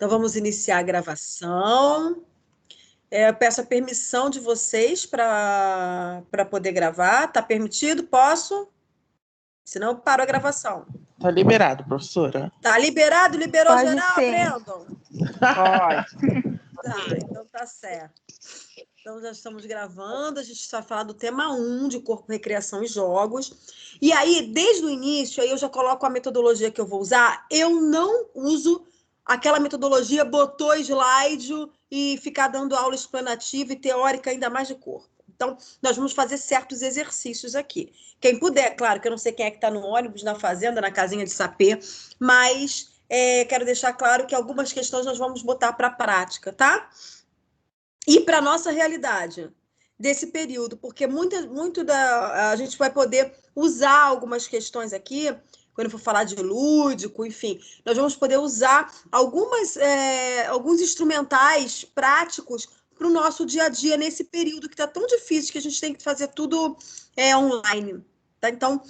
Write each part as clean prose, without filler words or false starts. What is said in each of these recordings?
Então, vamos iniciar a gravação. Eu peço a permissão de vocês para poder gravar. Está permitido? Posso? Senão, eu paro a gravação. Tá liberado, professora. Tá liberado? Liberou Pode geral, ser. Brandon? Pode. Tá, então tá certo. Então, já estamos gravando, a gente vai falar do tema 1 de corpo, recreação e jogos. E aí, desde o início, aí eu já coloco a metodologia que eu vou usar. Eu não uso aquela metodologia botou slide e ficar dando aula explanativa e teórica ainda mais de corpo. Então, nós vamos fazer certos exercícios aqui. Quem puder, claro, que eu não sei quem é que está no ônibus, na fazenda, na casinha de sapê, mas quero deixar claro que algumas questões nós vamos botar para a prática, tá? E para a nossa realidade desse período, porque a gente vai poder usar algumas questões aqui, quando for falar de lúdico, enfim, nós vamos poder usar alguns instrumentais práticos para o nosso dia a dia nesse período que está tão difícil, que a gente tem que fazer tudo online. Tá? Então,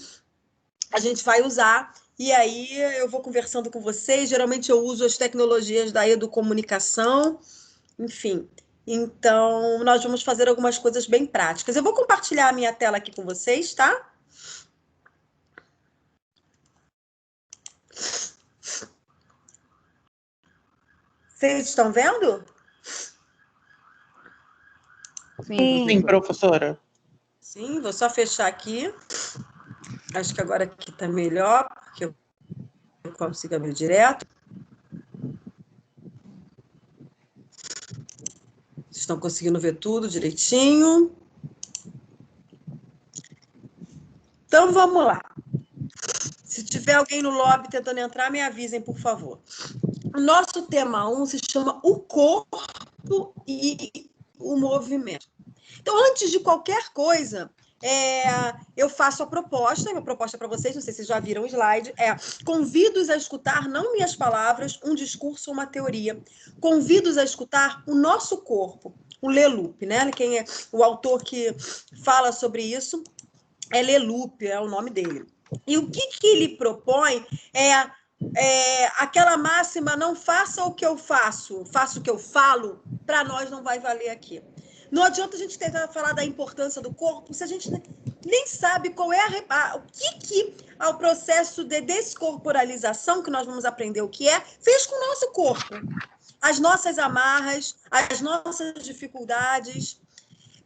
a gente vai usar, e aí eu vou conversando com vocês, geralmente eu uso as tecnologias da educomunicação, enfim. Então, nós vamos fazer algumas coisas bem práticas. Eu vou compartilhar a minha tela aqui com vocês, tá? Vocês estão vendo? Sim, professora. Sim, vou só fechar aqui. Acho que agora aqui está melhor, porque eu consigo abrir direto. Vocês estão conseguindo ver tudo direitinho? Então, vamos lá. Se tiver alguém no lobby tentando entrar, me avisem, por favor. O nosso tema 1 se chama o corpo e o movimento. Então, antes de qualquer coisa, eu faço a proposta, minha proposta para vocês, não sei se vocês já viram o slide, convido-os a escutar não minhas palavras, um discurso ou uma teoria. Convido-os a escutar o nosso corpo, o Leloup, né? Quem é o autor que fala sobre isso é Leloup, é o nome dele. E o que ele propõe aquela máxima, não faça o que eu faço, faça o que eu falo, para nós não vai valer aqui. Não adianta a gente tentar falar da importância do corpo se a gente nem sabe qual é o que o processo de descorporalização, que nós vamos aprender o que fez com o nosso corpo. As nossas amarras, as nossas dificuldades.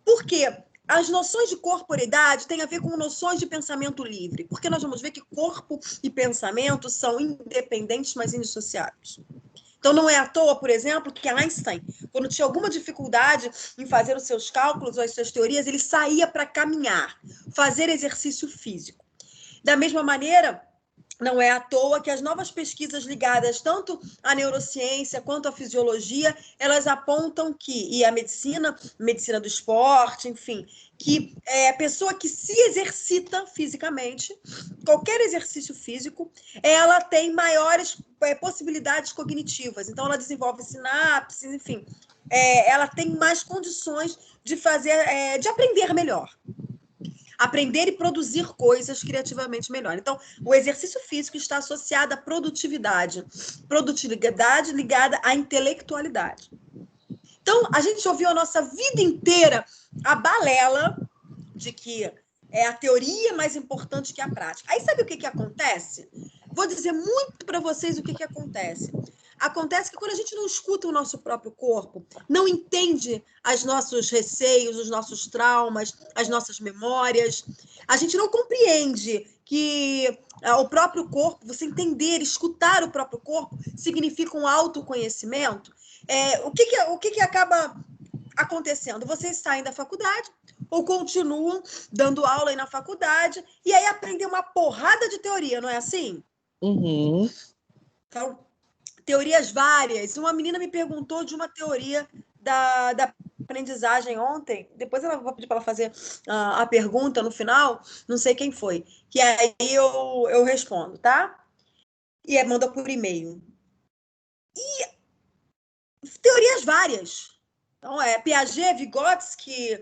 Por quê? As noções de corporeidade têm a ver com noções de pensamento livre, porque nós vamos ver que corpo e pensamento são independentes, mas indissociáveis. Então, não é à toa, por exemplo, que Einstein, quando tinha alguma dificuldade em fazer os seus cálculos ou as suas teorias, ele saía para caminhar, fazer exercício físico. Da mesma maneira, não é à toa que as novas pesquisas ligadas tanto à neurociência quanto à fisiologia, elas apontam que, e a medicina do esporte, enfim, que a pessoa que se exercita fisicamente, qualquer exercício físico, ela tem maiores possibilidades cognitivas. Então, ela desenvolve sinapses, enfim, ela tem mais condições de de aprender melhor. Aprender e produzir coisas criativamente melhor. Então, o exercício físico está associado à produtividade. Produtividade ligada à intelectualidade. Então, a gente ouviu a nossa vida inteira a balela de que a teoria mais importante que a prática. Aí, sabe o que acontece? Vou dizer muito para vocês o que acontece. Acontece que quando a gente não escuta o nosso próprio corpo, não entende os nossos receios, os nossos traumas, as nossas memórias, a gente não compreende que o próprio corpo, você entender, escutar o próprio corpo, significa um autoconhecimento. O que acaba acontecendo? Vocês saem da faculdade ou continuam dando aula aí na faculdade e aí aprendem uma porrada de teoria, não é assim? Uhum. Então, teorias várias. Uma menina me perguntou de uma teoria da aprendizagem ontem. Depois eu vou pedir para ela fazer a pergunta no final. Não sei quem foi. Que aí eu respondo, tá? E manda por e-mail. E teorias várias. Então, Piaget, Vygotsky,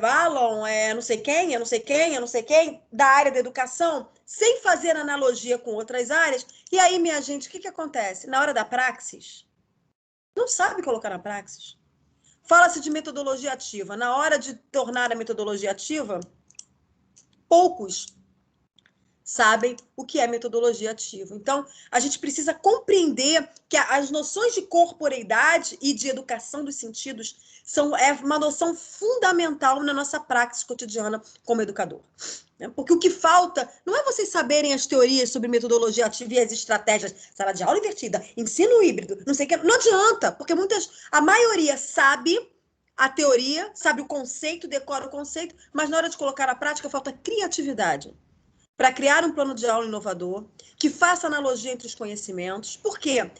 Vallon, não sei quem, da área da educação, sem fazer analogia com outras áreas. E aí, minha gente, o que acontece? Na hora da praxis, Não sabe colocar na praxis. Fala-se de metodologia ativa. Na hora de tornar a metodologia ativa, poucos sabem o que é metodologia ativa. Então, a gente precisa compreender que as noções de corporeidade e de educação dos sentidos é uma noção fundamental na nossa prática cotidiana como educador. Porque o que falta não é vocês saberem as teorias sobre metodologia ativa e as estratégias, sala de aula invertida, ensino híbrido, não sei o que, não adianta, porque a maioria sabe a teoria, sabe o conceito, decora o conceito, mas na hora de colocar na prática falta criatividade para criar um plano de aula inovador, que faça analogia entre os conhecimentos. Por quê?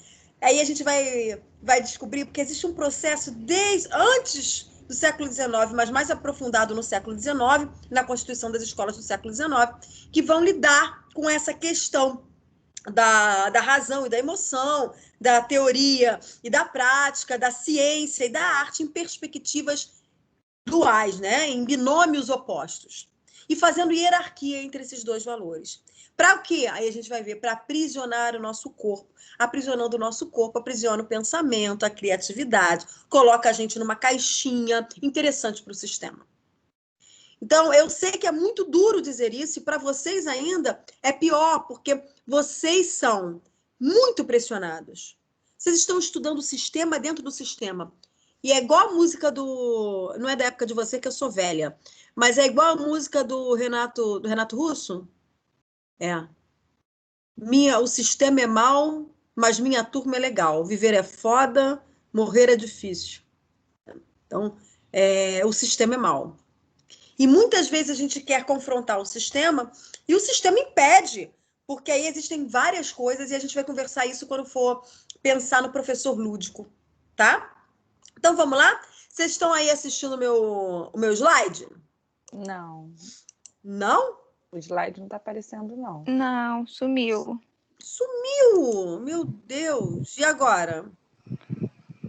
Aí a gente vai descobrir, porque existe um processo desde antes do século XIX, mas mais aprofundado no século XIX, na constituição das escolas do século XIX, que vão lidar com essa questão da razão e da emoção, da teoria e da prática, da ciência e da arte em perspectivas duais, né? Em binômios opostos. E fazendo hierarquia entre esses dois valores. Para o quê? Aí a gente vai ver, para aprisionar o nosso corpo. Aprisionando o nosso corpo, aprisiona o pensamento, a criatividade, coloca a gente numa caixinha interessante para o sistema. Então, eu sei que é muito duro dizer isso, e para vocês ainda é pior, porque vocês são muito pressionados. Vocês estão estudando o sistema dentro do sistema. E é igual a música do... Não é da época de você, que eu sou velha, mas é igual a música do Renato Russo. O sistema é mau, mas minha turma é legal. Viver é foda, morrer é difícil. Então, o sistema é mau. E muitas vezes a gente quer confrontar o sistema e o sistema impede, porque aí existem várias coisas e a gente vai conversar isso quando for pensar no professor lúdico, tá? Então, vamos lá? Vocês estão aí assistindo o meu slide? Não. Não? O slide não está aparecendo, não. Não, sumiu. Sumiu! Meu Deus! E agora?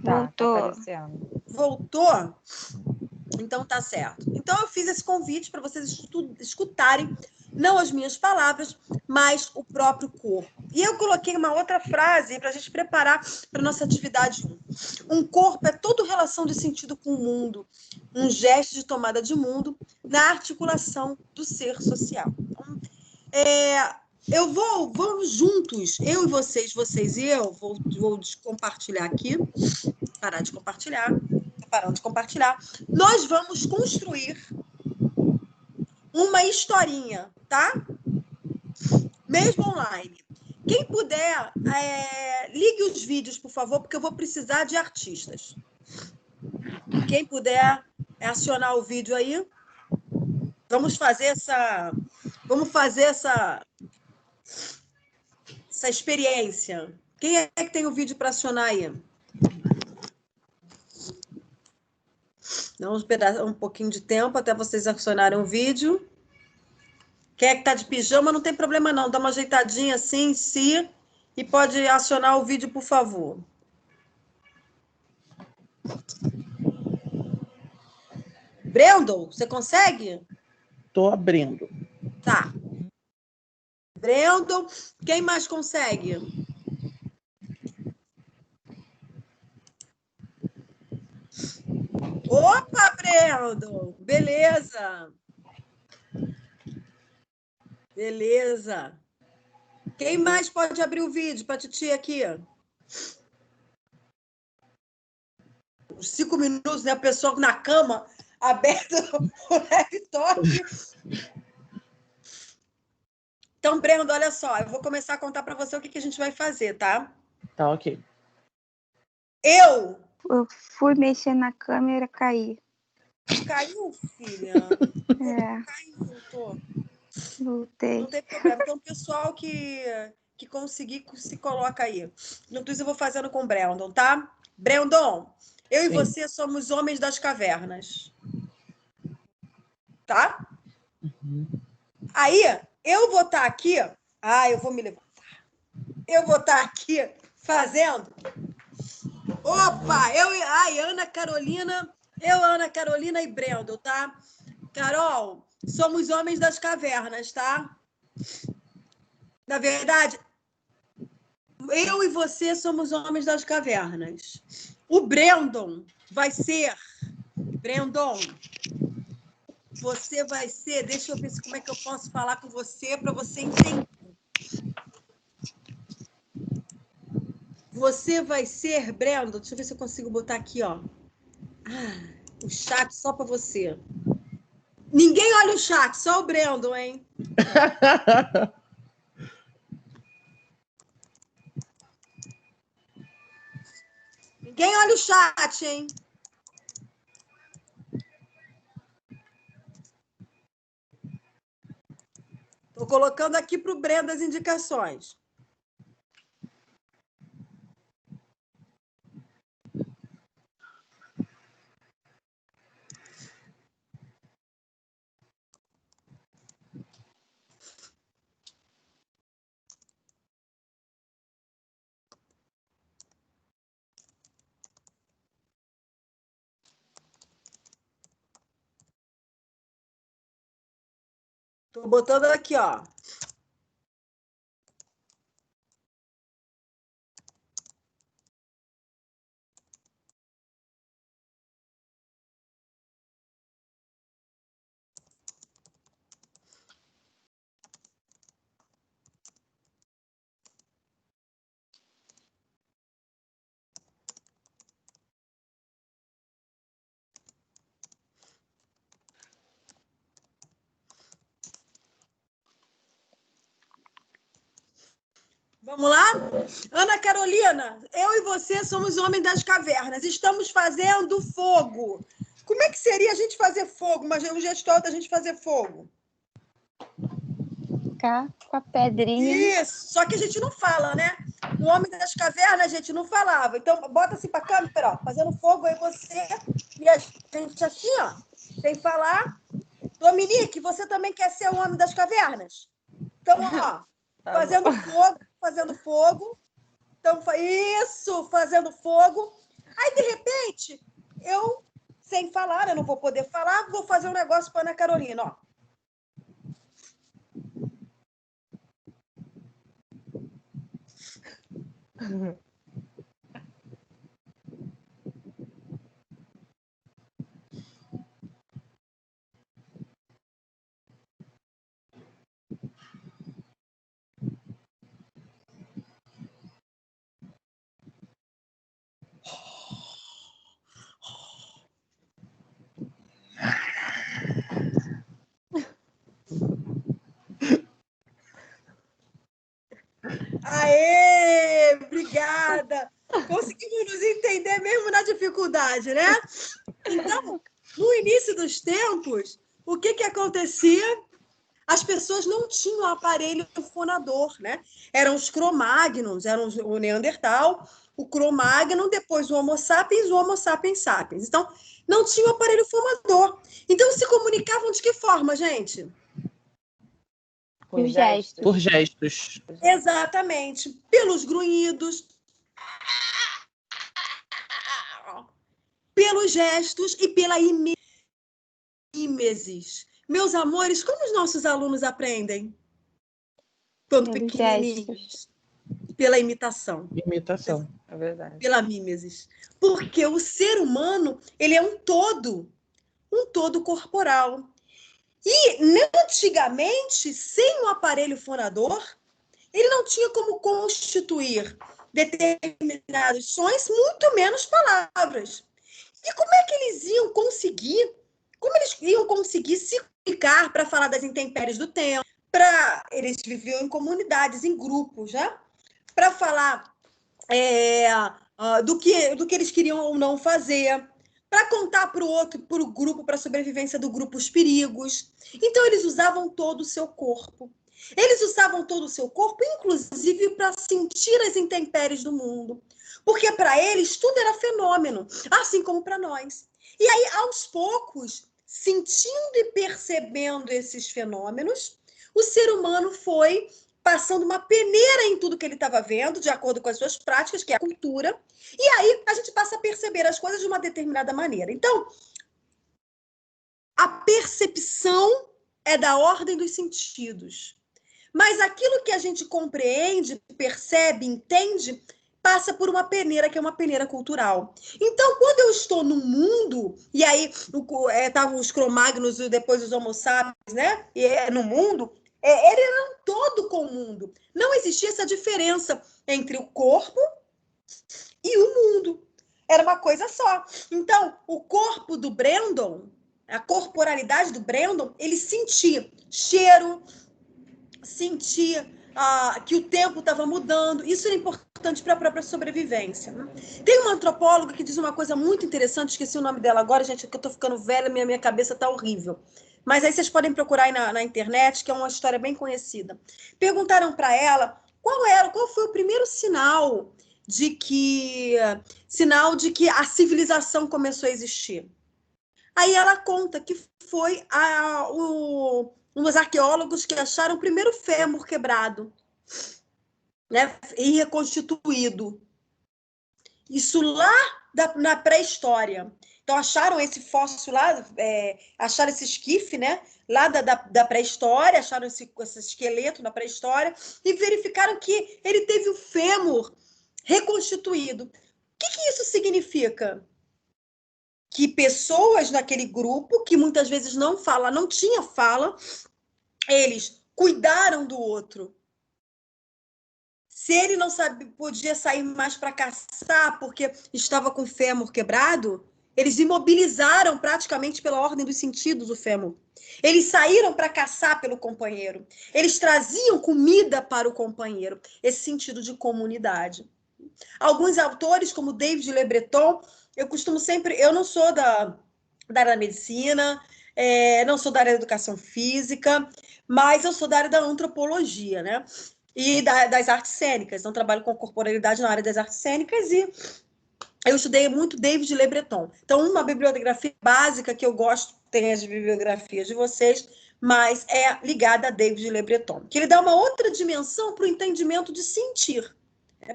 Tá Voltou. aparecendo. Voltou? Então, tá certo. Então, eu fiz esse convite para vocês escutarem não as minhas palavras, mas o próprio corpo. E eu coloquei uma outra frase para a gente preparar para a nossa atividade 1. Um corpo é toda relação de sentido com o mundo, um gesto de tomada de mundo na articulação do ser social. Então, vamos juntos, eu e vocês e eu, vou compartilhar aqui, parar de compartilhar, parando de compartilhar. Nós vamos construir uma historinha, tá? Mesmo online. Quem puder, ligue os vídeos, por favor, porque eu vou precisar de artistas. Quem puder acionar o vídeo aí, vamos fazer essa experiência. Quem é que tem o vídeo para acionar aí? Vamos esperar um pouquinho de tempo até vocês acionarem o vídeo. Quem é que está de pijama, não tem problema não. Dá uma ajeitadinha assim, e pode acionar o vídeo, por favor. Brendon, você consegue? Estou abrindo. Tá. Brendon, quem mais consegue? Opa, Brendon! Beleza! Beleza! Quem mais pode abrir o vídeo para a titia aqui? Os 5 minutos, né? A pessoa na cama, aberta o laptop. Então, Brendo, olha só, eu vou começar a contar para você o que a gente vai fazer, tá? Tá, ok. Eu fui mexer na câmera, caí. Caiu, filha? Caiu, tô. Voltei. Não tem problema. Então, o pessoal que conseguir, se coloca aí. Enquanto isso, eu vou fazendo com o Brandon, tá? Brandon, eu e você somos homens das cavernas. Tá? Uhum. Aí, eu vou estar aqui... eu vou me levantar. Eu vou estar aqui fazendo... Opa! Ana Carolina... Ana Carolina e Brandon, tá? Carol, somos homens das cavernas, tá? Na verdade, eu e você somos homens das cavernas. O Brandon vai ser... Brandon, você vai ser... Deixa eu ver como é que eu posso falar com você para você entender. Você vai ser, Brandon... Deixa eu ver se eu consigo botar aqui, ó. O chat só para você. Ninguém olha o chat, só o Brandon, hein? Ninguém olha o chat, hein? Estou colocando aqui para o Breno as indicações. Estou botando aqui, ó. Vamos lá? Ana Carolina, eu e você somos homens das cavernas. Estamos fazendo fogo. Como é que seria a gente fazer fogo? Mas um gestor da gente fazer fogo? Ficar com a pedrinha. Isso, só que a gente não fala, né? O homem das cavernas a gente não falava. Então, bota assim para a câmera, ó, fazendo fogo aí você e a gente assim, ó, sem falar. Dominique, você também quer ser o homem das cavernas? Então, ó, fazendo fogo, fazendo fogo. Então, isso, fazendo fogo. Aí, de repente, eu, sem falar, eu não vou poder falar, vou fazer um negócio para Ana Carolina, ó. Aê, obrigada. Conseguimos nos entender mesmo na dificuldade, né? Então, no início dos tempos, o que acontecia? As pessoas não tinham aparelho fonador, né? Eram os Cro-Magnons, eram o Neandertal, o Cro-Magnon, depois o Homo sapiens sapiens. Então, não tinha aparelho fonador. Então, se comunicavam de que forma, gente? Por gestos. Por gestos. Exatamente. Pelos grunhidos, pelos gestos e pela mimesis. Meus amores, como os nossos alunos aprendem? Quando Pelos pequenininhos. Pela imitação. Imitação. É verdade. Pela mimesis. Porque o ser humano, ele é um todo corporal. E, antigamente, sem o aparelho fonador, ele não tinha como constituir determinados sons, muito menos palavras. E como é que eles iam conseguir? Como eles iam conseguir se comunicar para falar das intempéries do tempo? Eles viviam em comunidades, em grupos, né? Para falar do que eles queriam ou não fazer, para contar para o outro, para o grupo, para a sobrevivência do grupo, os perigos. Então, eles usavam todo o seu corpo. Eles usavam todo o seu corpo, inclusive para sentir as intempéries do mundo. Porque para eles tudo era fenômeno, assim como para nós. E aí, aos poucos, sentindo e percebendo esses fenômenos, o ser humano foi passando uma peneira em tudo que ele estava vendo, de acordo com as suas práticas, que é a cultura, e aí a gente passa a perceber as coisas de uma determinada maneira. Então, a percepção é da ordem dos sentidos. Mas aquilo que a gente compreende, percebe, entende, passa por uma peneira, que é uma peneira cultural. Então, quando eu estou no mundo, e aí estavam os cromagnos e depois os homo sapiens, né? No mundo, ele era um todo com o mundo. Não existia essa diferença entre o corpo e o mundo. Era uma coisa só. Então, o corpo do Brandon, a corporalidade do Brandon, ele sentia cheiro, sentia que o tempo estava mudando. Isso é importante para a própria sobrevivência. Né? Tem uma antropóloga que diz uma coisa muito interessante, esqueci o nome dela agora, gente, que eu estou ficando velha, minha cabeça está horrível. Mas aí vocês podem procurar aí na internet, que é uma história bem conhecida. Perguntaram para ela qual foi o primeiro sinal de que a civilização começou a existir. Aí ela conta que foi uns arqueólogos que acharam o primeiro fêmur quebrado, né, e reconstituído. Isso lá na pré-história. Então, acharam esse fóssil lá, acharam esse esquife, né, lá da pré-história, acharam esse esqueleto na pré-história e verificaram que ele teve o fêmur reconstituído. O que isso significa? Que pessoas naquele grupo, que muitas vezes não tinha fala, eles cuidaram do outro. Se ele não podia sair mais para caçar porque estava com o fêmur quebrado, eles imobilizaram praticamente pela ordem dos sentidos o fêmur. Eles saíram para caçar pelo companheiro. Eles traziam comida para o companheiro. Esse sentido de comunidade. Alguns autores, como David Le Breton, eu não sou da área da medicina, não sou da área da educação física, mas eu sou da área da antropologia, né? E das artes cênicas. Então, trabalho com corporalidade na área das artes cênicas e eu estudei muito David Le Breton. Então, uma bibliografia básica que eu gosto, tem as bibliografias de vocês, mas é ligada a David Le Breton, que ele dá uma outra dimensão para o entendimento de sentir.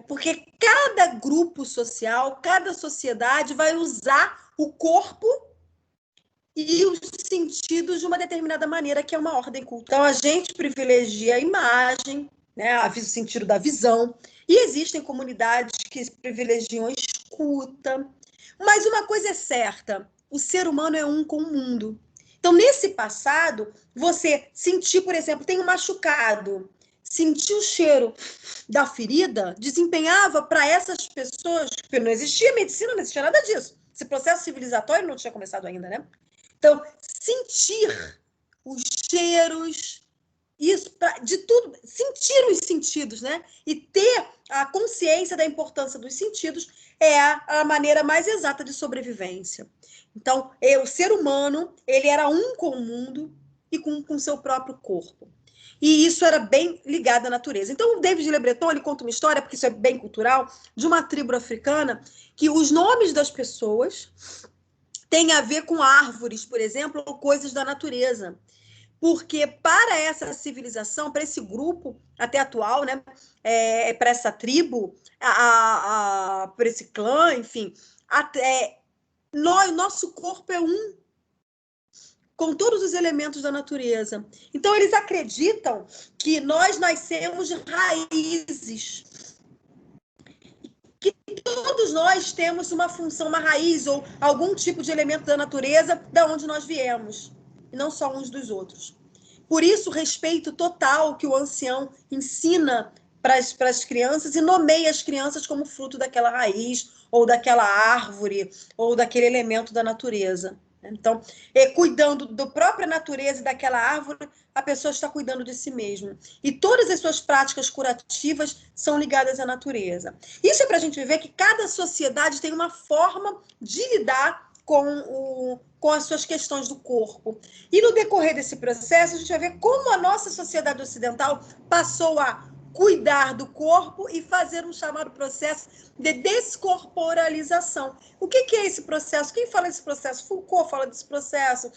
Porque cada grupo social, cada sociedade vai usar o corpo e os sentidos de uma determinada maneira, que é uma ordem cultural. Então, a gente privilegia a imagem, né, o sentido da visão, e existem comunidades que privilegiam a escuta. Mas uma coisa é certa, o ser humano é um com o mundo. Então, nesse passado, você sentir, por exemplo, tem um machucado, sentir o cheiro da ferida, desempenhava para essas pessoas, porque não existia medicina, não existia nada disso. Esse processo civilizatório não tinha começado ainda, né? Então, sentir os cheiros, isso, de tudo, sentir os sentidos, né? E ter a consciência da importância dos sentidos é a maneira mais exata de sobrevivência. Então, o ser humano, ele era um com o mundo e com o seu próprio corpo. E isso era bem ligado à natureza. Então, o David Le Breton, ele conta uma história, porque isso é bem cultural, de uma tribo africana, que os nomes das pessoas têm a ver com árvores, por exemplo, ou coisas da natureza. Porque para essa civilização, para esse grupo até atual, né, para essa tribo, para esse clã, enfim, nosso corpo é um com todos os elementos da natureza. Então, eles acreditam que nós nascemos de raízes, que todos nós temos uma função, uma raiz ou algum tipo de elemento da natureza da onde nós viemos, e não só uns dos outros. Por isso, o respeito total que o ancião ensina para as crianças e nomeia as crianças como fruto daquela raiz, ou daquela árvore, ou daquele elemento da natureza. Então, cuidando da própria natureza e daquela árvore, a pessoa está cuidando de si mesma. E todas as suas práticas curativas são ligadas à natureza. Isso é para a gente ver que cada sociedade tem uma forma de lidar com as suas questões do corpo. E no decorrer desse processo, a gente vai ver como a nossa sociedade ocidental passou a cuidar do corpo e fazer um chamado processo de descorporalização. O que é esse processo? Quem fala desse processo? Foucault fala desse processo,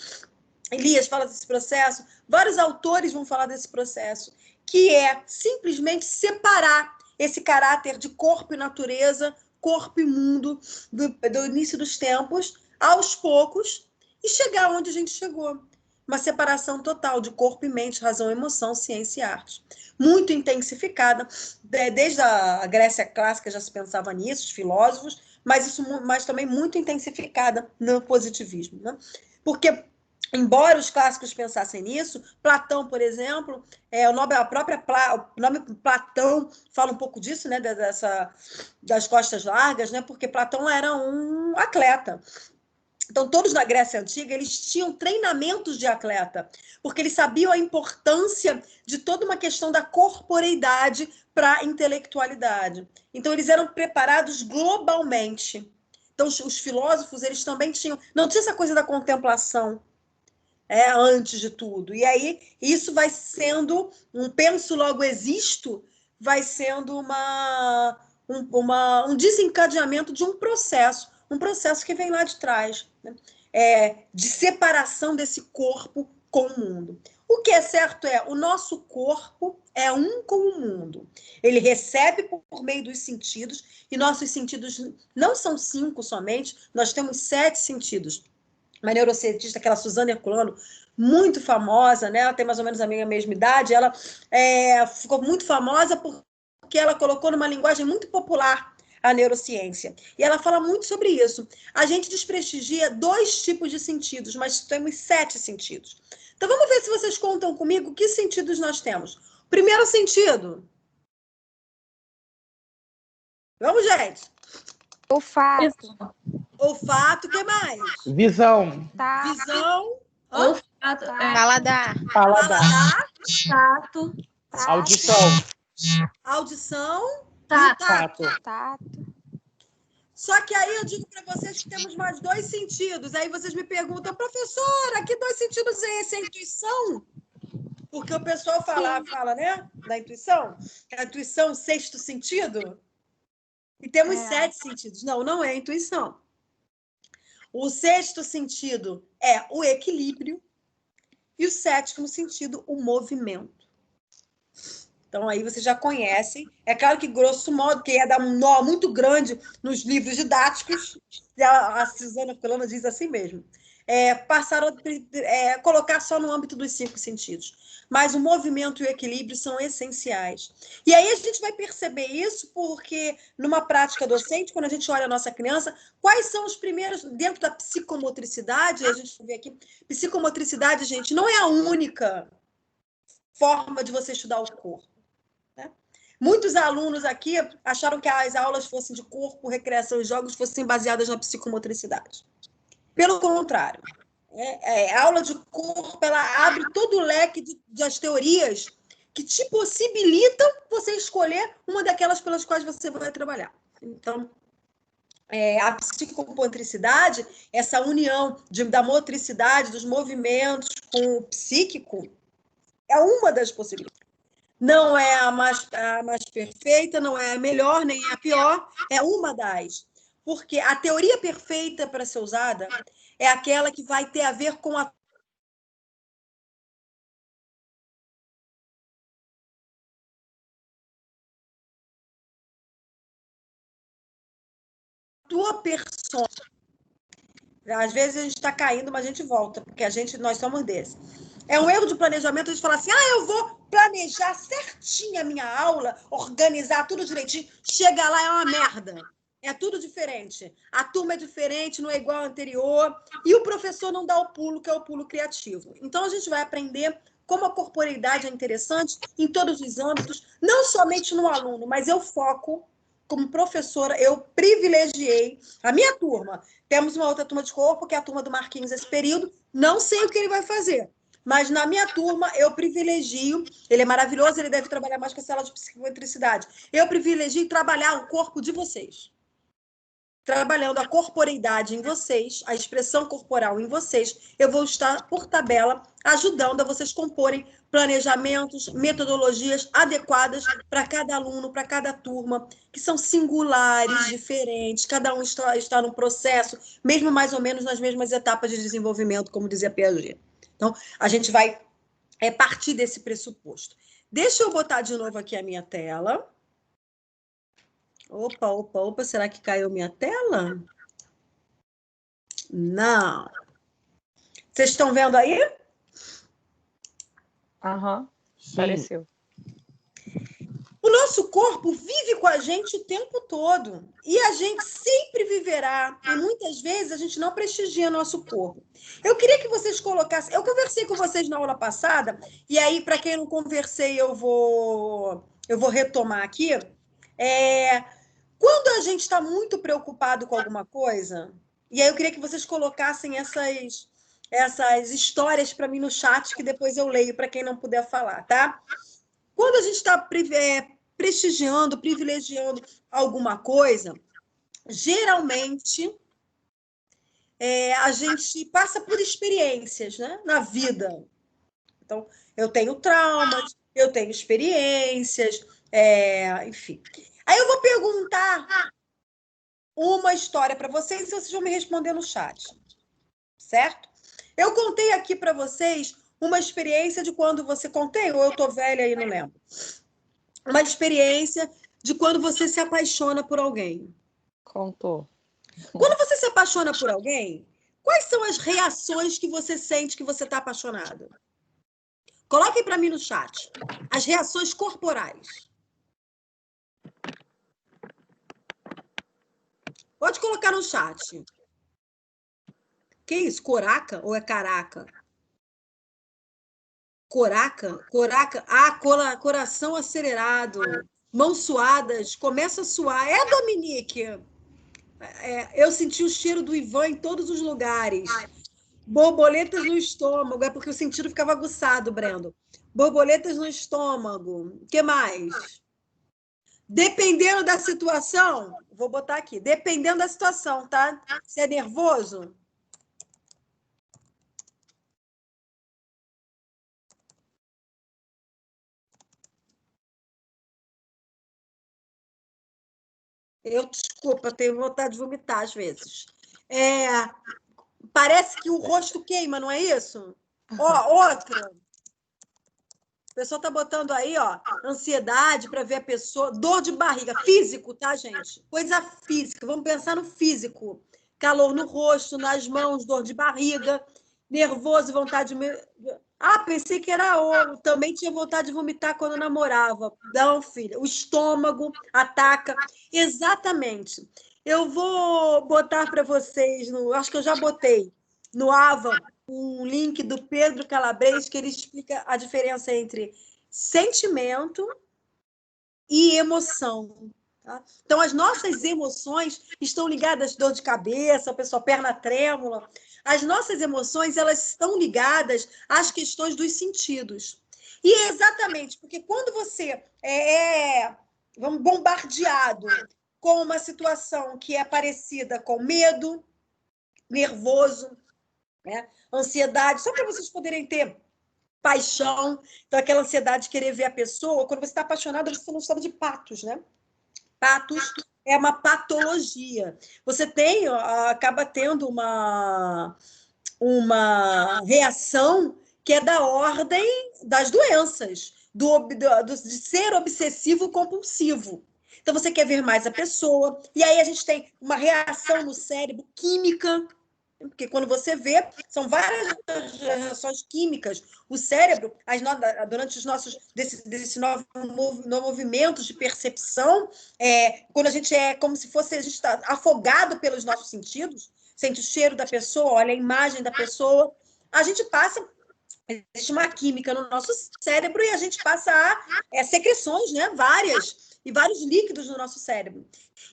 Elias fala desse processo, vários autores vão falar desse processo, que é simplesmente separar esse caráter de corpo e natureza, corpo e mundo, do início dos tempos, aos poucos, e chegar onde a gente chegou. uma separação total de corpo e mente, razão, emoção, ciência e arte. Muito intensificada, desde a Grécia clássica já se pensava nisso, os filósofos, mas também muito intensificada no positivismo, né? Porque, embora os clássicos pensassem nisso, Platão, por exemplo, o nome Platão fala um pouco disso, né, das costas largas, né, porque Platão era um atleta. Então, todos na Grécia Antiga, eles tinham treinamentos de atleta, porque eles sabiam a importância de toda uma questão da corporeidade para a intelectualidade. Então, eles eram preparados globalmente. Então, os filósofos, eles também tinham... Não tinha essa coisa da contemplação, antes de tudo. E aí, isso vai sendo um penso, logo existo, vai sendo um desencadeamento de um processo que vem lá de trás, né? De separação desse corpo com o mundo. O que é certo o nosso corpo é um com o mundo. Ele recebe por meio dos sentidos, e nossos sentidos não são 5 somente, nós temos 7 sentidos. Uma neurocientista, aquela Suzana Herculano, muito famosa, né? Ela tem mais ou menos a minha mesma idade, ela ficou muito famosa porque ela colocou numa linguagem muito popular a neurociência. E ela fala muito sobre isso. A gente desprestigia 2 tipos de sentidos, mas temos 7 sentidos. Então, vamos ver se vocês contam comigo que sentidos nós temos. Primeiro sentido. Vamos, gente. Olfato. Olfato, o que mais? Visão. Visão. Olfato. Paladar. Paladar. Tato. Audição. Audição. Tato. Tato. Só que aí eu digo para vocês que temos mais 2 sentidos. Aí vocês me perguntam, professora, que 2 sentidos é esse? A intuição? Porque o pessoal fala, né? Da intuição. A intuição, 6º sentido. E temos 7 sentidos. Não é a intuição. O 6º sentido é o equilíbrio. E o 7º sentido, o movimento. Então, aí vocês já conhecem. É claro que, grosso modo, que ia dar um nó muito grande nos livros didáticos, a Suzana Herculano diz assim mesmo, passaram a colocar só no âmbito dos 5 sentidos. Mas o movimento e o equilíbrio são essenciais. E aí a gente vai perceber isso porque, numa prática docente, quando a gente olha a nossa criança, quais são os primeiros, dentro da psicomotricidade, a gente vê aqui, psicomotricidade, gente, não é a única forma de você estudar o corpo. Muitos alunos aqui acharam que as aulas fossem de corpo, recreação e jogos fossem baseadas na psicomotricidade. Pelo contrário, a aula de corpo ela abre todo o leque das teorias que te possibilitam você escolher uma daquelas pelas quais você vai trabalhar. Então, a psicomotricidade, essa união da motricidade, dos movimentos com o psíquico, é uma das possibilidades. Não é a mais perfeita, não é a melhor, nem a pior, é uma das. Porque a teoria perfeita para ser usada é aquela que vai ter a ver com a tua persona. Às vezes a gente está caindo, mas a gente volta, porque nós somos desses. É um erro de planejamento a gente falar assim, eu vou planejar certinho a minha aula, organizar tudo direitinho, chega lá é uma merda. É tudo diferente. A turma é diferente, não é igual ao anterior, e o professor não dá o pulo, que é o pulo criativo. Então, a gente vai aprender como a corporeidade é interessante em todos os âmbitos, não somente no aluno, mas eu foco, como professora, eu privilegiei a minha turma. Temos uma outra turma de corpo, que é a turma do Marquinhos esse período, não sei o que ele vai fazer. Mas na minha turma, eu privilegio, ele é maravilhoso, ele deve trabalhar mais com a sala de psicomotricidade. Eu privilegio trabalhar o corpo de vocês. Trabalhando a corporeidade em vocês, a expressão corporal em vocês, eu vou estar, por tabela, ajudando a vocês comporem planejamentos, metodologias adequadas para cada aluno, para cada turma, que são singulares, diferentes, cada um está num processo, mesmo mais ou menos nas mesmas etapas de desenvolvimento, como dizia Piaget. Então, a gente vai partir desse pressuposto. Deixa eu botar de novo aqui a minha tela. Opa, será que caiu minha tela? Não. Vocês estão vendo aí? Aham, Sim. pareceu. O nosso corpo vive com a gente o tempo todo. E a gente sempre viverá. E muitas vezes a gente não prestigia nosso corpo. Eu queria que vocês colocassem... Eu conversei com vocês na aula passada, e aí, para quem não conversei, eu vou retomar aqui. Quando a gente está muito preocupado com alguma coisa, e aí eu queria que vocês colocassem essas histórias para mim no chat, que depois eu leio para quem não puder falar, tá? Quando a gente está prestigiando, privilegiando alguma coisa, geralmente a gente passa por experiências, né, na vida. Então, eu tenho traumas, eu tenho experiências, enfim. Aí eu vou perguntar uma história para vocês e vocês vão me responder no chat, certo? Eu contei aqui para vocês uma experiência de quando você... Contei ou eu estou velha e não lembro? Uma experiência de quando você se apaixona por alguém. Contou. Quando você se apaixona por alguém, quais são as reações que você sente que você está apaixonado? Coloquem para mim no chat. As reações corporais. Pode colocar no chat. Que isso? Coraca ou é caraca? Coraca? Coraca? Ah, coração acelerado. Mãos suadas. Começa a suar. Dominique. Eu senti o cheiro do Ivan em todos os lugares. Borboletas no estômago. É porque o sentido ficava aguçado, Brendo. Borboletas no estômago. O que mais? Dependendo da situação, vou botar aqui. Dependendo da situação, tá? Você é nervoso? Desculpa, eu tenho vontade de vomitar às vezes. Parece que o rosto queima, não é isso? Outra. O pessoal tá botando aí, ansiedade para ver a pessoa, dor de barriga, físico, tá, gente? Coisa física, vamos pensar no físico. Calor no rosto, nas mãos, dor de barriga, nervoso, vontade de... pensei que era ouro. Também tinha vontade de vomitar quando namorava. Não, filha, o estômago ataca. Exatamente. Eu vou botar para vocês, acho que eu já botei, no Ava, um link do Pedro Calabres, que ele explica a diferença entre sentimento e emoção. Tá? Então, as nossas emoções estão ligadas à dor de cabeça, a pessoa perna trêmula. As nossas emoções, elas estão ligadas às questões dos sentidos. E é exatamente porque quando você vamos, bombardeado com uma situação que é parecida com medo, nervoso, né? Ansiedade, só para vocês poderem ter paixão, então aquela ansiedade de querer ver a pessoa, quando você está apaixonado, você está no estado de patos, né? Patos é uma patologia. Você acaba tendo uma reação que é da ordem das doenças, de ser obsessivo compulsivo. Então, você quer ver mais a pessoa, e aí a gente tem uma reação no cérebro química, porque quando você vê, são várias reações químicas. O cérebro, durante os nossos desses novos movimentos de percepção, quando a gente como se fosse, a gente está afogado pelos nossos sentidos, sente o cheiro da pessoa, olha a imagem da pessoa, a gente passa... Existe uma química no nosso cérebro e a gente passa a secreções, né? E vários líquidos no nosso cérebro.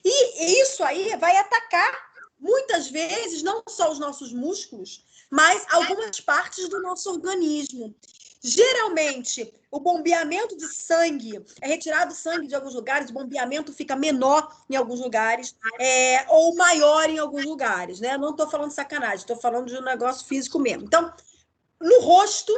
E isso aí vai atacar, muitas vezes, não só os nossos músculos, mas algumas partes do nosso organismo. Geralmente, o bombeamento de sangue, é retirado sangue de alguns lugares, o bombeamento fica menor em alguns lugares, ou maior em alguns lugares, né? Não estou falando de sacanagem, estou falando de um negócio físico mesmo. Então, no rosto,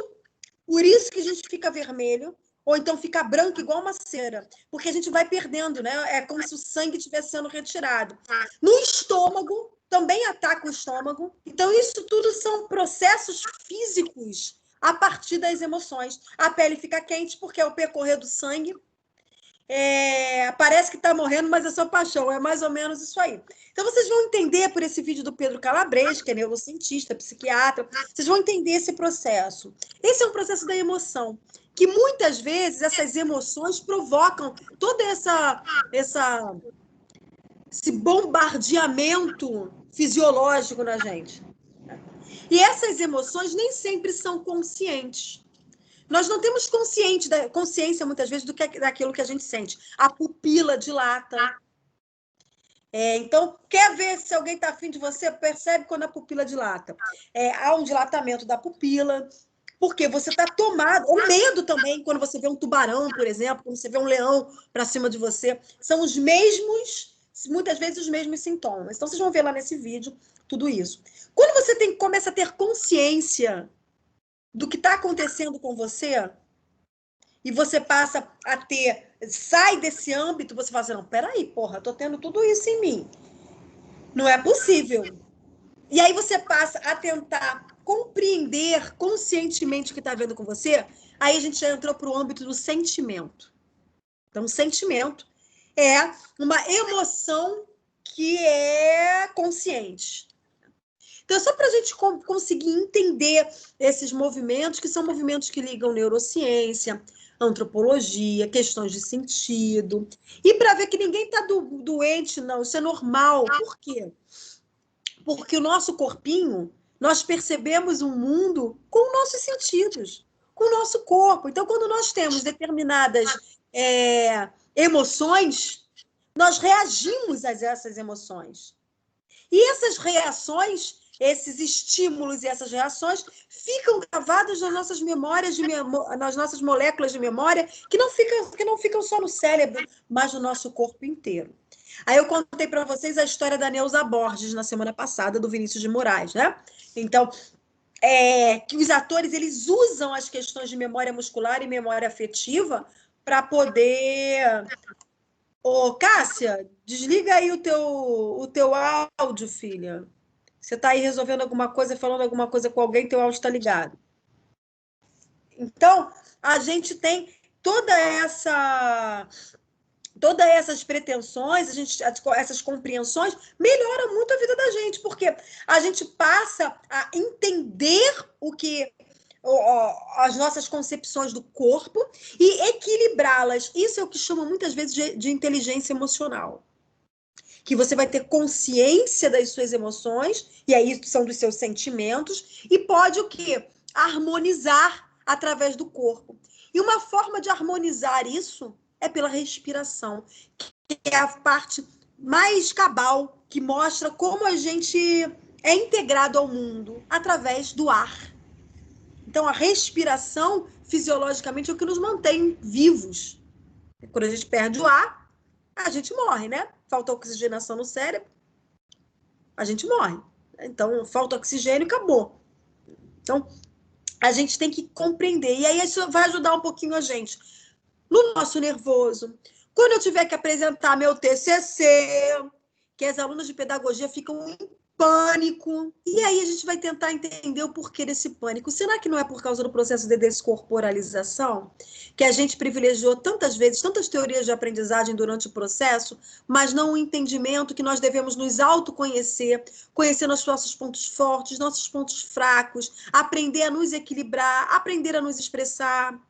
por isso que a gente fica vermelho, ou então fica branco igual uma cera, porque a gente vai perdendo, né? É como se o sangue estivesse sendo retirado. No estômago, também ataca o estômago. Então, isso tudo são processos físicos a partir das emoções. A pele fica quente porque é o percorrer do sangue. Parece que está morrendo, mas é só paixão. É mais ou menos isso aí. Então, vocês vão entender por esse vídeo do Pedro Calabres, que é neurocientista, psiquiatra, vocês vão entender esse processo. Esse é um processo da emoção. que muitas vezes essas emoções provocam todo esse bombardeamento fisiológico na gente. E essas emoções nem sempre são conscientes. Nós não temos consciência, muitas vezes, daquilo que a gente sente. A pupila dilata. Então, quer ver se alguém está afim de você? Percebe quando a pupila dilata. Há um dilatamento da pupila, porque você está tomado. O medo também, quando você vê um tubarão, por exemplo, quando você vê um leão para cima de você, são os mesmos, muitas vezes os mesmos sintomas. Então, vocês vão ver lá nesse vídeo tudo isso. Quando você começa a ter consciência do que está acontecendo com você, e você passa a sai desse âmbito, você fala assim, não, peraí, porra, eu tô tendo tudo isso em mim. Não é possível. E aí você passa a tentar compreender conscientemente o que está vendo com você, aí a gente já entrou para o âmbito do sentimento. Então, o sentimento é uma emoção que é consciente. Então, só para a gente conseguir entender esses movimentos, que são movimentos que ligam neurociência, antropologia, questões de sentido, e para ver que ninguém está doente, não, isso é normal. Por quê? Porque o nosso corpinho, nós percebemos o mundo com nossos sentidos, com o nosso corpo. Então, quando nós temos determinadas emoções, nós reagimos a essas emoções. E essas reações, esses estímulos e essas reações ficam gravados nas nossas memórias, nas nossas moléculas de memória, que não ficam só no cérebro, mas no nosso corpo inteiro. Aí eu contei para vocês a história da Neuza Borges na semana passada, do Vinícius de Moraes, né? Então, que os atores eles usam as questões de memória muscular e memória afetiva para poder... Ô, Cássia, desliga aí o teu áudio, filha. Você está aí resolvendo alguma coisa, falando alguma coisa com alguém, teu áudio está ligado. Então, a gente tem todas essas pretensões, essas compreensões, melhoram muito a vida da gente, porque a gente passa a entender as nossas concepções do corpo e equilibrá-las. Isso é o que chama muitas vezes de inteligência emocional. Que você vai ter consciência das suas emoções, e aí são dos seus sentimentos, e pode o quê? Harmonizar através do corpo. E uma forma de harmonizar isso é pela respiração, que é a parte mais cabal, que mostra como a gente é integrado ao mundo através do ar. Então, a respiração, fisiologicamente, é o que nos mantém vivos. Quando a gente perde o ar, a gente morre, né? Falta oxigenação no cérebro, a gente morre. Então, falta oxigênio e acabou. Então, a gente tem que compreender. E aí, isso vai ajudar um pouquinho a gente. No nosso nervoso, quando eu tiver que apresentar meu TCC, que as alunas de pedagogia ficam em pânico. E aí a gente vai tentar entender o porquê desse pânico. Será que não é por causa do processo de descorporalização? Que a gente privilegiou tantas vezes, tantas teorias de aprendizagem durante o processo, mas não o entendimento que nós devemos nos autoconhecer, conhecer os nossos pontos fortes, nossos pontos fracos, aprender a nos equilibrar, aprender a nos expressar.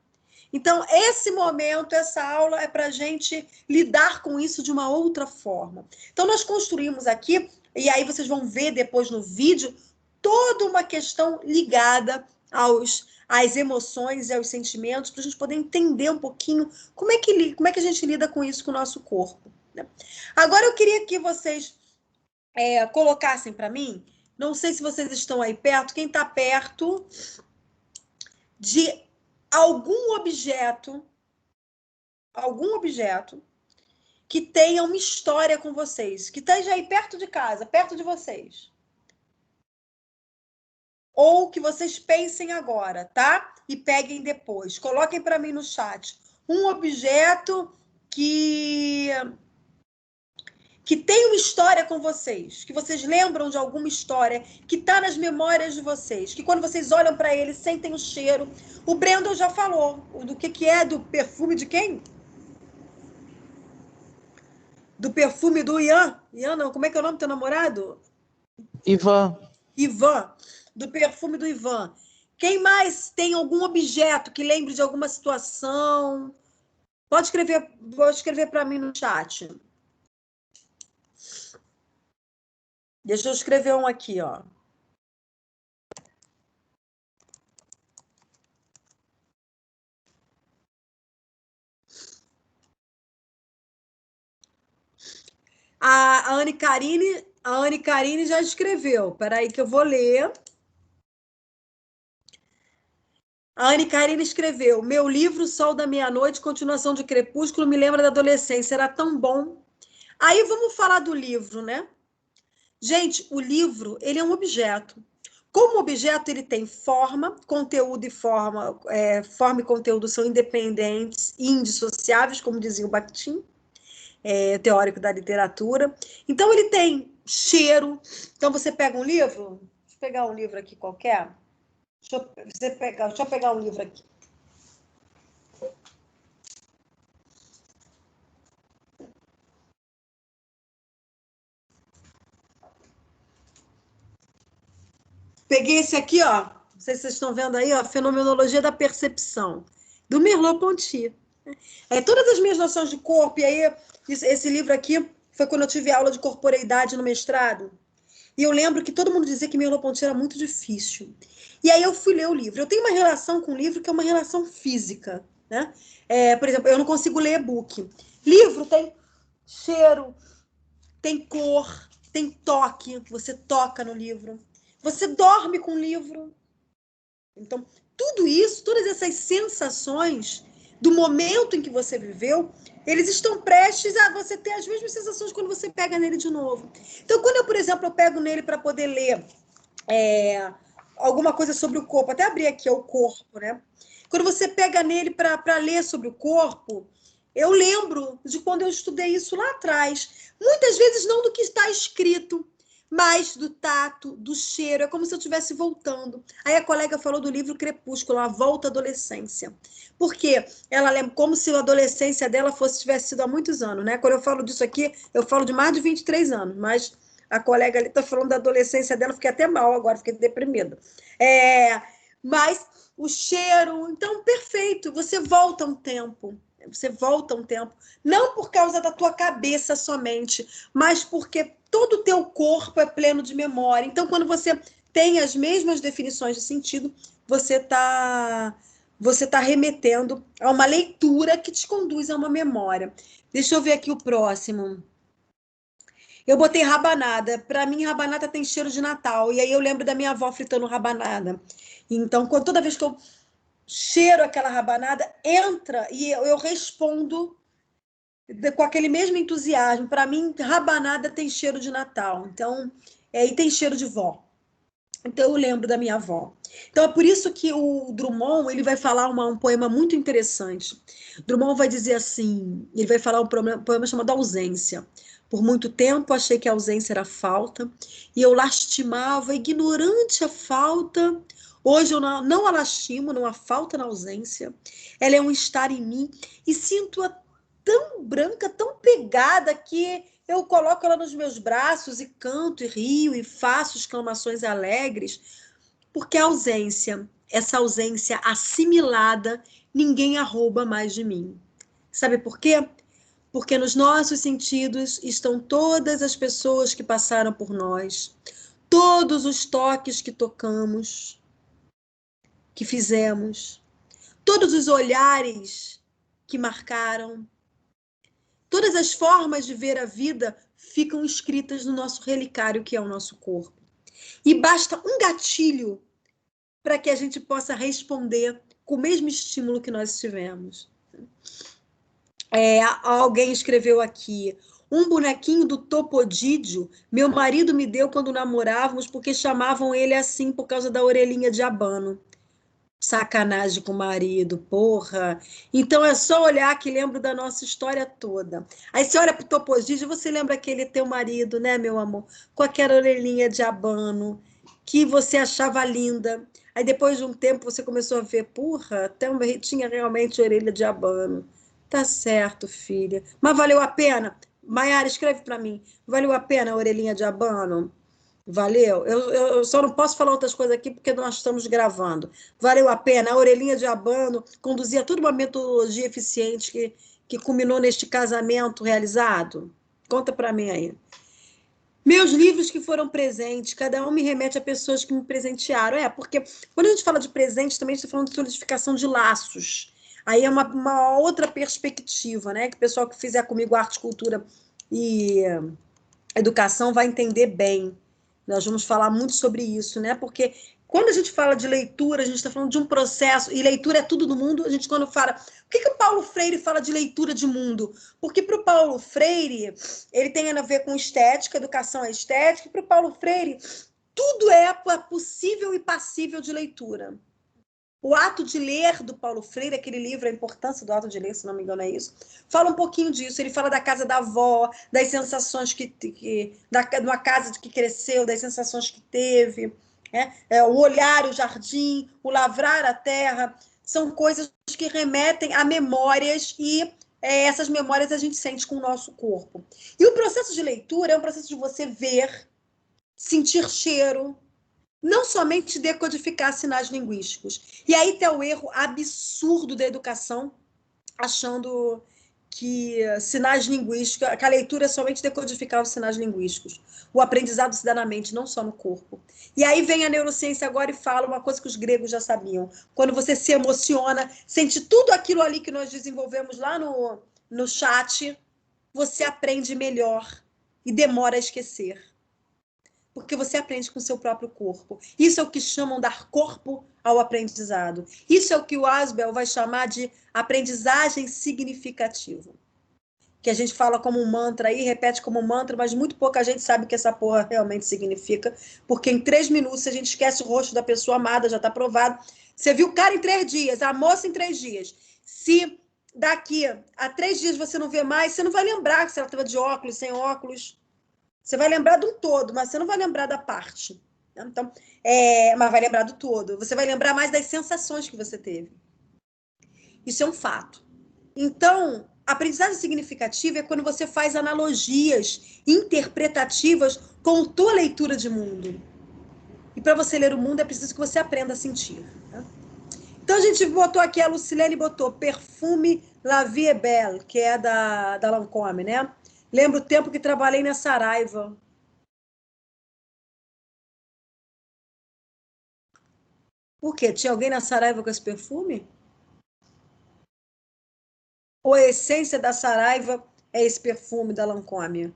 Então, esse momento, essa aula é para a gente lidar com isso de uma outra forma. Então, nós construímos aqui, e aí vocês vão ver depois no vídeo, toda uma questão ligada às emoções e aos sentimentos, para a gente poder entender um pouquinho como é que a gente lida com isso com o nosso corpo. Né? Agora, eu queria que vocês colocassem para mim, não sei se vocês estão aí perto, quem está perto de algum objeto que tenha uma história com vocês, que esteja aí perto de casa, perto de vocês. Ou que vocês pensem agora, tá? E peguem depois. Coloquem para mim no chat. Um objeto que tem uma história com vocês, que vocês lembram de alguma história, que está nas memórias de vocês, que quando vocês olham para ele, sentem o cheiro. O Brandon já falou do que é, do perfume de quem? Do perfume do Ian. Ian, não, como é que é o nome do teu namorado? Ivan. Ivan. Do perfume do Ivan. Quem mais tem algum objeto que lembre de alguma situação? Pode escrever, vou escrever para mim no chat. Deixa eu escrever um aqui, ó. A Anne Karine já escreveu. Espera aí que eu vou ler. A Anne Karine escreveu: meu livro Sol da Meia-Noite, continuação de Crepúsculo, me lembra da adolescência, era tão bom. Aí vamos falar do livro, né? Gente, o livro, ele é um objeto. Como objeto, ele tem forma, conteúdo e forma, forma e conteúdo são independentes e indissociáveis, como dizia o Bakhtin, teórico da literatura. Então, ele tem cheiro. Então, você pega um livro, deixa eu pegar um livro aqui qualquer. Deixa eu pegar um livro aqui. Peguei esse aqui, ó. Não sei se vocês estão vendo aí, ó. Fenomenologia da Percepção, do Merleau-Ponty. Todas as minhas noções de corpo, e aí esse livro aqui foi quando eu tive aula de corporeidade no mestrado. E eu lembro que todo mundo dizia que Merleau-Ponty era muito difícil. E aí eu fui ler o livro. Eu tenho uma relação com o livro que é uma relação física, né? Por exemplo, eu não consigo ler e-book. Livro tem cheiro, tem cor, tem toque. Você toca no livro. Você dorme com o livro. Então, tudo isso, todas essas sensações do momento em que você viveu, eles estão prestes a você ter as mesmas sensações quando você pega nele de novo. Então, quando eu, por exemplo, eu pego nele para poder ler alguma coisa sobre o corpo, até abrir aqui, é o corpo, né? Quando você pega nele para ler sobre o corpo, eu lembro de quando eu estudei isso lá atrás. Muitas vezes não do que está escrito, mas do tato, do cheiro. É como se eu estivesse voltando. Aí a colega falou do livro Crepúsculo, A Volta à Adolescência. Por quê? Ela lembra como se a adolescência dela tivesse sido há muitos anos, né? Quando eu falo disso aqui, eu falo de mais de 23 anos, mas a colega ali está falando da adolescência dela, fiquei até mal agora, fiquei deprimida. Mas o cheiro, então, perfeito, você volta um tempo. Você volta um tempo, não por causa da tua cabeça somente, mas porque todo o teu corpo é pleno de memória. Então, quando você tem as mesmas definições de sentido, você tá remetendo a uma leitura que te conduz a uma memória. Deixa eu ver aqui o próximo. Eu botei rabanada. Para mim, rabanada tem cheiro de Natal. E aí eu lembro da minha avó fritando rabanada. Então, toda vez que eu cheiro aquela rabanada, entra e eu respondo com aquele mesmo entusiasmo. Para mim, rabanada tem cheiro de Natal. Então, e tem cheiro de vó. Então, eu lembro da minha avó. Então, é por isso que o Drummond ele vai falar um poema muito interessante. Drummond vai dizer assim, ele vai falar um poema chamado Ausência. Por muito tempo, achei que a ausência era falta, e eu lastimava, ignorante a falta. Hoje eu não a lastimo, não há falta na ausência. Ela é um estar em mim, e sinto-a tão branca, tão pegada, que eu coloco ela nos meus braços e canto e rio e faço exclamações alegres, porque a ausência, essa ausência assimilada, ninguém a rouba mais de mim. Sabe por quê? Porque nos nossos sentidos estão todas as pessoas que passaram por nós, todos os toques que tocamos, que fizemos, todos os olhares que marcaram, todas as formas de ver a vida ficam escritas no nosso relicário, que é o nosso corpo. E basta um gatilho para que a gente possa responder com o mesmo estímulo que nós tivemos. Alguém escreveu aqui: um bonequinho do Topodídio, meu marido me deu quando namorávamos, porque chamavam ele assim por causa da orelhinha de abano. Sacanagem com o marido, porra. Então é só olhar que lembro da nossa história toda. Aí você olha pro Topodídio, você lembra aquele teu marido, né, meu amor? Com aquela orelhinha de abano, que você achava linda. Aí depois de um tempo você começou a ver, porra, também tinha realmente orelha de abano. Tá certo, filha. Mas valeu a pena? Maiara, escreve para mim. Valeu a pena a orelhinha de abano? Valeu? Eu só não posso falar outras coisas aqui porque nós estamos gravando. Valeu a pena. A orelhinha de abano conduzia toda uma metodologia eficiente que culminou neste casamento realizado? Conta para mim aí. Meus livros que foram presentes, cada um me remete a pessoas que me presentearam. Porque quando a gente fala de presente, também está falando de solidificação de laços. Aí é uma outra perspectiva, né? Que o pessoal que fizer comigo arte, cultura e educação vai entender bem. Nós vamos falar muito sobre isso, né? Porque quando a gente fala de leitura, a gente está falando de um processo, e leitura é tudo no mundo. A gente, quando fala. Por que o Paulo Freire fala de leitura de mundo? Porque para o Paulo Freire, ele tem a ver com estética, educação é estética, e para o Paulo Freire, tudo é possível e passível de leitura. O Ato de Ler, do Paulo Freire, aquele livro, A Importância do Ato de Ler, se não me engano é isso, fala um pouquinho disso. Ele fala da casa da avó, das sensações de uma casa que cresceu, das sensações que teve, o olhar, o jardim, o lavrar a terra, são coisas que remetem a memórias e essas memórias a gente sente com o nosso corpo. E o processo de leitura é um processo de você ver, sentir cheiro, não somente decodificar sinais linguísticos. E aí tem o erro absurdo da educação, achando que sinais linguísticos, que a leitura é somente decodificar os sinais linguísticos. O aprendizado se dá na mente, não só no corpo. E aí vem a neurociência agora e fala uma coisa que os gregos já sabiam. Quando você se emociona, sente tudo aquilo ali que nós desenvolvemos lá no chat, você aprende melhor e demora a esquecer. Porque você aprende com o seu próprio corpo. Isso é o que chamam dar corpo ao aprendizado. Isso é o que o Asbel vai chamar de aprendizagem significativa. Que a gente fala como um mantra aí, repete como um mantra, mas muito pouca gente sabe o que essa porra realmente significa, porque em 3 minutos a gente esquece o rosto da pessoa amada, já está provado. Você viu o cara em 3 dias, a moça em 3 dias. Se daqui a 3 dias você não vê mais, você não vai lembrar se ela estava de óculos, sem óculos. Você vai lembrar do todo, mas você não vai lembrar da parte. Então, mas vai lembrar do todo. Você vai lembrar mais das sensações que você teve. Isso é um fato. Então, a aprendizagem significativa é quando você faz analogias interpretativas com a tua leitura de mundo. E para você ler o mundo é preciso que você aprenda a sentir. Tá? Então, a gente botou aqui, a Lucilene botou Perfume La Vie est Belle, que é da Lancôme, né? Lembro o tempo que trabalhei na Saraiva. Por quê? Tinha alguém na Saraiva com esse perfume? Ou a essência da Saraiva é esse perfume da Lancôme?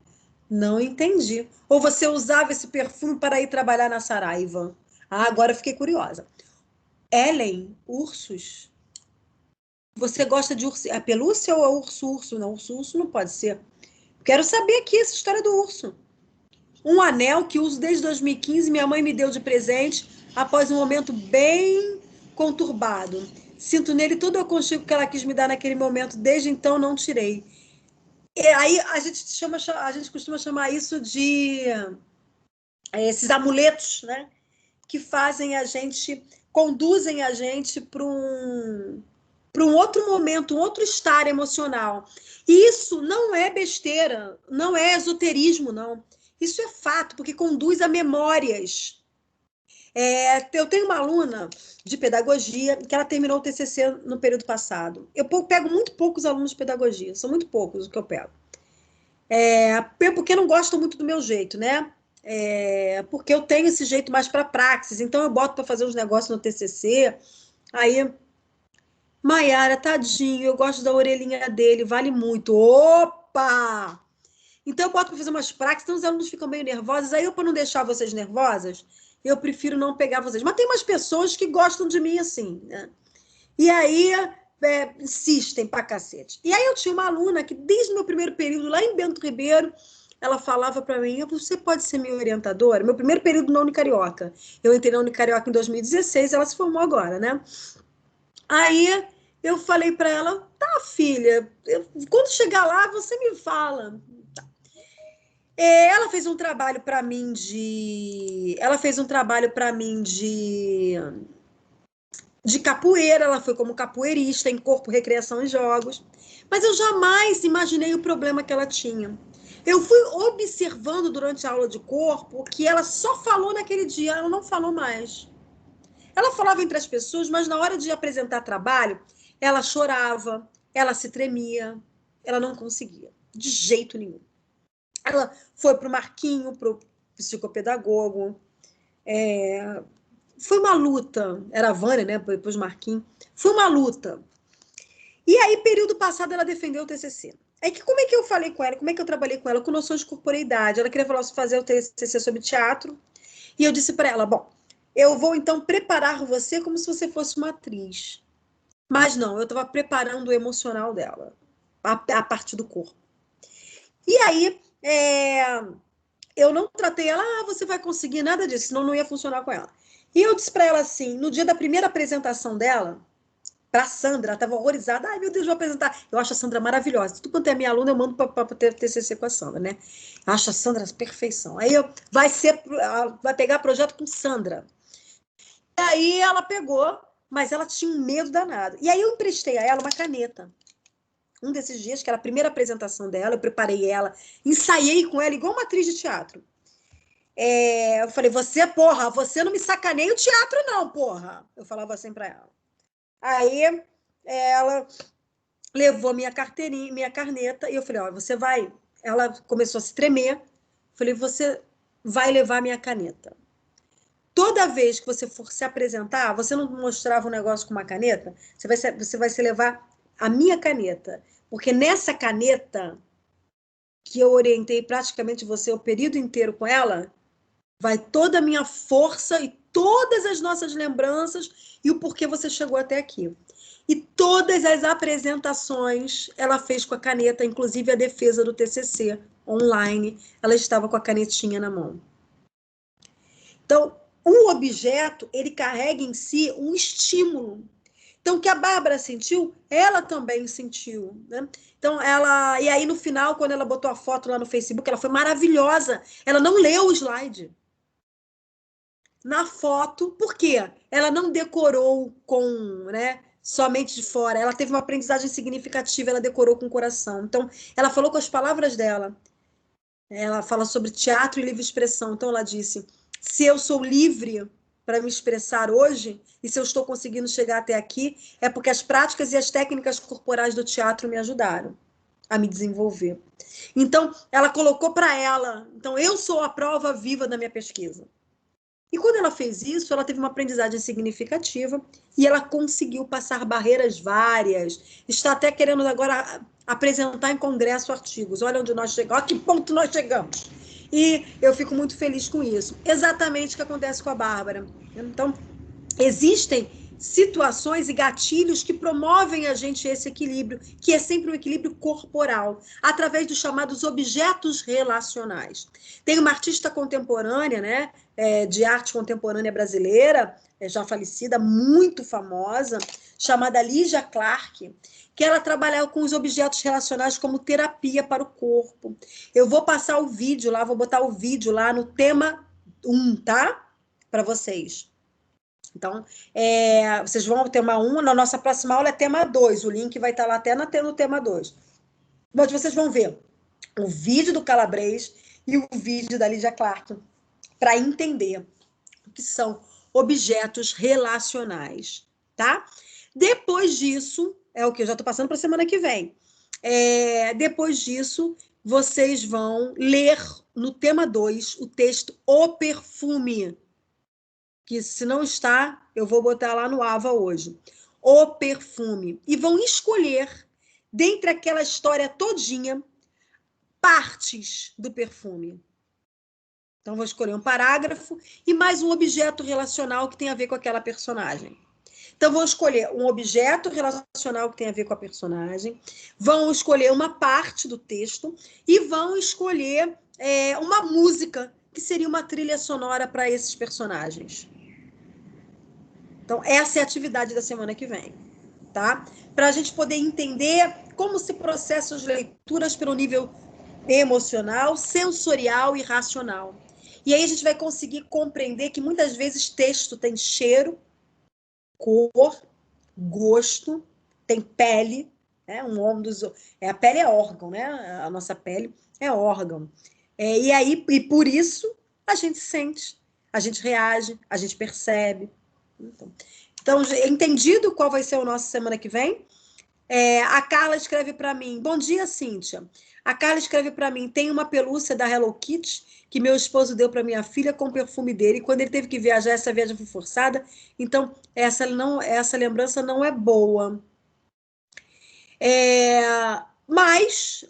Não entendi. Ou você usava esse perfume para ir trabalhar na Saraiva? Ah, agora eu fiquei curiosa. Ellen, ursos? Você gosta de urso? É pelúcia ou é urso? Não, urso não pode ser. Quero saber aqui essa história do urso. Um anel que uso desde 2015, minha mãe me deu de presente após um momento bem conturbado. Sinto nele todo o aconchego que ela quis me dar naquele momento, desde então não tirei. E aí a gente costuma chamar isso de esses amuletos, né? Que fazem a gente, conduzem a gente para um outro momento, um outro estar emocional. E isso não é besteira, não é esoterismo, não. Isso é fato, porque conduz a memórias. Eu tenho uma aluna de pedagogia que ela terminou o TCC no período passado. Eu pego muito poucos alunos de pedagogia, são muito poucos os que eu pego. Porque não gostam muito do meu jeito, né? Porque eu tenho esse jeito mais para praxis, então eu boto para fazer uns negócios no TCC, aí... Maiara, tadinho, eu gosto da orelhinha dele, vale muito. Opa! Então eu boto para fazer umas práticas, então os alunos ficam meio nervosos. Aí eu, para não deixar vocês nervosas, eu prefiro não pegar vocês. Mas tem umas pessoas que gostam de mim assim, né? E aí insistem pra cacete. E aí eu tinha uma aluna que, desde o meu primeiro período, lá em Bento Ribeiro, ela falava para mim, você pode ser minha orientadora? Meu primeiro período na Unicarioca. Eu entrei na Unicarioca em 2016, ela se formou agora, né? Aí eu falei para ela, tá, filha, quando chegar lá, você me fala. Tá. Ela fez um trabalho para mim de capoeira, ela foi como capoeirista em corpo, recreação e jogos. Mas eu jamais imaginei o problema que ela tinha. Eu fui observando durante a aula de corpo que ela só falou naquele dia, ela não falou mais. Ela falava entre as pessoas, mas na hora de apresentar trabalho, ela chorava, ela se tremia, ela não conseguia, de jeito nenhum. Ela foi para o Marquinho, para o psicopedagogo. Foi uma luta. Era a Vânia, né? Depois o Marquinho. Foi uma luta. E aí, período passado, ela defendeu o TCC. Aí, como é que eu falei com ela? Como é que eu trabalhei com ela? Com noções de corporeidade. Ela queria fazer o TCC sobre teatro. E eu disse para ela, bom, eu vou, então, preparar você como se você fosse uma atriz. Mas não, eu estava preparando o emocional dela, a parte do corpo. E aí, eu não tratei ela, você vai conseguir nada disso, senão não ia funcionar com ela. E eu disse para ela assim, no dia da primeira apresentação dela, para a Sandra, ela estava horrorizada, ai meu Deus, vou apresentar. Eu acho a Sandra maravilhosa. Tudo quanto é minha aluna, eu mando para ter TCC com a Sandra, né? Eu acho a Sandra perfeição. Aí vai pegar projeto com Sandra. E aí ela pegou, mas ela tinha um medo danado. E aí eu emprestei a ela uma caneta. Um desses dias, que era a primeira apresentação dela, eu preparei ela, ensaiei com ela igual uma atriz de teatro. Eu falei, você não me sacaneia o teatro não, porra. Eu falava assim para ela. Aí ela levou minha carteirinha, minha caneta, e eu falei, ó, você vai... Ela começou a se tremer. Falei, você vai levar minha caneta. Toda vez que você for se apresentar, você não mostrava um negócio com uma caneta, você vai se levar a minha caneta. Porque nessa caneta, que eu orientei praticamente você o período inteiro com ela, vai toda a minha força e todas as nossas lembranças e o porquê você chegou até aqui. E todas as apresentações ela fez com a caneta, inclusive a defesa do TCC online, ela estava com a canetinha na mão. Então, o objeto, ele carrega em si um estímulo. Então, o que a Bárbara sentiu, ela também sentiu, né? Então, e aí no final, quando ela botou a foto lá no Facebook, ela foi maravilhosa. Ela não leu o slide. Na foto, por quê? Ela não decorou né, somente de fora. Ela teve uma aprendizagem significativa, ela decorou com o coração. Então, ela falou com as palavras dela. Ela fala sobre teatro e livre expressão. Então, ela disse, se eu sou livre para me expressar hoje, e se eu estou conseguindo chegar até aqui, é porque as práticas e as técnicas corporais do teatro me ajudaram a me desenvolver. Então, ela colocou para ela, então, eu sou a prova viva da minha pesquisa. E quando ela fez isso, ela teve uma aprendizagem significativa e ela conseguiu passar barreiras várias. Está até querendo agora apresentar em congresso artigos. Olha onde nós chegamos, a que ponto nós chegamos. E eu fico muito feliz com isso. Exatamente o que acontece com a Bárbara. Então, existem situações e gatilhos que promovem a gente esse equilíbrio, que é sempre um equilíbrio corporal, através dos chamados objetos relacionais. Tem uma artista contemporânea, né, de arte contemporânea brasileira, já falecida, muito famosa, chamada Lígia Clark, que ela trabalhava com os objetos relacionais como terapia para o corpo. Eu vou passar o vídeo lá, vou botar o vídeo lá no tema 1, tá? Para vocês. Então, vocês vão ter uma 1, na nossa próxima aula é tema 2, o link vai estar lá até no tema 2. Mas vocês vão ver o vídeo do Calabres e o vídeo da Lígia Clark para entender o que são objetos relacionais, tá? Depois disso, é o que eu já estou passando para a semana que vem. Depois disso, vocês vão ler no tema 2 o texto O Perfume, que se não está, eu vou botar lá no AVA hoje. O Perfume. E vão escolher, dentre aquela história todinha, partes do perfume. Então, vou escolher um parágrafo e mais um objeto relacional que tem a ver com aquela personagem. Então, vou escolher um objeto relacional que tem a ver com a personagem, vão escolher uma parte do texto e vão escolher uma música que seria uma trilha sonora para esses personagens. Então, essa é a atividade da semana que vem, tá? Para a gente poder entender como se processam as leituras pelo nível emocional, sensorial e racional. E aí a gente vai conseguir compreender que muitas vezes texto tem cheiro, cor, gosto, tem pele, né? A pele é órgão, né? A nossa pele é órgão. E por isso a gente sente, a gente reage, a gente percebe. Então, entendido qual vai ser o nosso semana que vem? A Carla escreve para mim, bom dia, Cíntia. A Carla escreve para mim, tem uma pelúcia da Hello Kitty que meu esposo deu para minha filha com o perfume dele. E quando ele teve que viajar, essa viagem foi forçada. Então, essa lembrança não é boa. Mas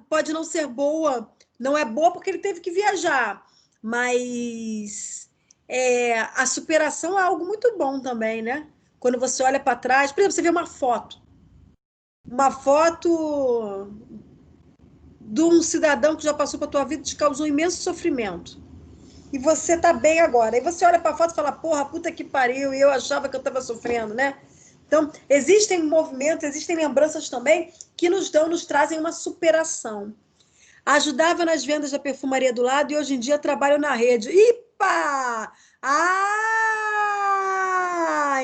pode não ser boa, não é boa porque ele teve que viajar. Mas a superação é algo muito bom também, né? Quando você olha para trás, por exemplo, você vê uma foto de um cidadão que já passou para a tua vida e te causou imenso sofrimento. E você tá bem agora. Aí você olha para a foto e fala, porra, puta que pariu, e eu achava que eu estava sofrendo, né? Então, existem movimentos, existem lembranças também que nos trazem uma superação. Ajudava nas vendas da perfumaria do lado e hoje em dia trabalho na rede. Ipa!